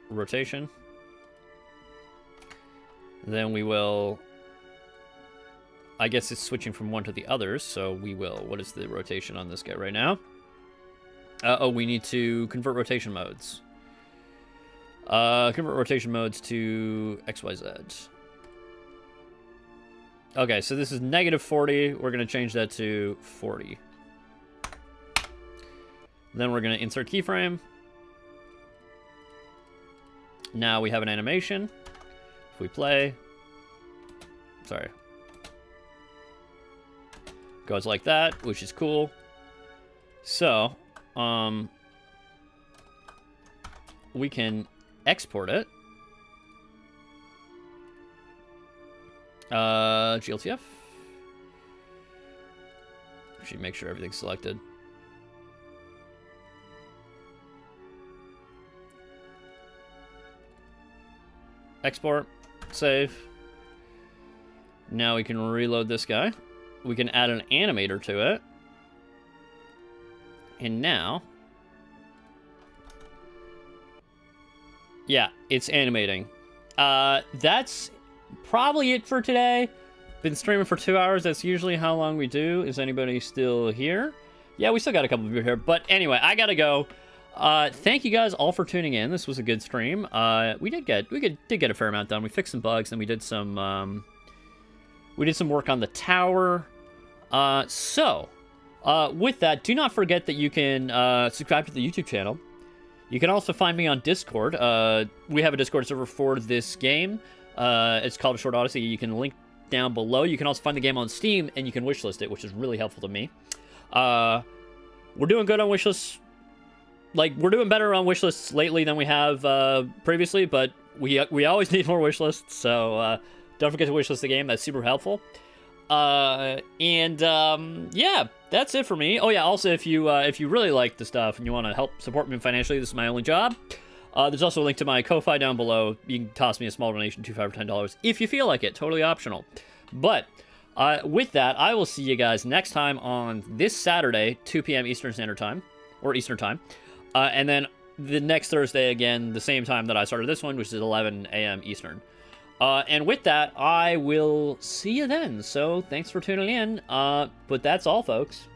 Rotation. Then we will, I guess it's switching from one to the others, so we will, what is the rotation on this guy right now? Oh, we need to convert rotation modes. Convert rotation modes to XYZ. Okay, so this is -40. We're going to change that to 40. Then we're going to insert keyframe. Now we have an animation. If we play, sorry, goes like that, which is cool. So, we can export it. GLTF. Should make sure everything's selected. Export, save. Now we can reload this guy. We can add an animator to it. And now, yeah, it's animating. That's probably it for today. Been streaming for 2 hours. That's usually how long we do. Is anybody still here? Yeah, we still got a couple of you here. But anyway, I gotta go. Thank you guys all for tuning in. This was a good stream. We did get a fair amount done. We fixed some bugs, and we did some work on the tower. With that, do not forget that you can subscribe to the YouTube channel. You can also find me on Discord. We have a Discord server for this game. It's called A Short Odyssey. You can link down below. You can also find the game on Steam, and you can wishlist it, which is really helpful to me. We're doing good on wishlists. Like, we're doing better on wishlists lately than we have previously, but we always need more wishlists, so don't forget to wishlist the game. That's super helpful. Yeah, that's it for me. Oh yeah, also if you really like the stuff and you want to help support me financially, this is my only job. There's also a link to my Ko-Fi down below. You can toss me a small donation, $2, $5, or $10, if you feel like it. Totally optional. But with that, I will see you guys next time on this Saturday, 2 p.m. Eastern Standard Time, or Eastern Time, and then the next Thursday again, the same time that I started this one, which is 11 a.m. Eastern. And with that, I will see you then. So thanks for tuning in. But that's all, folks.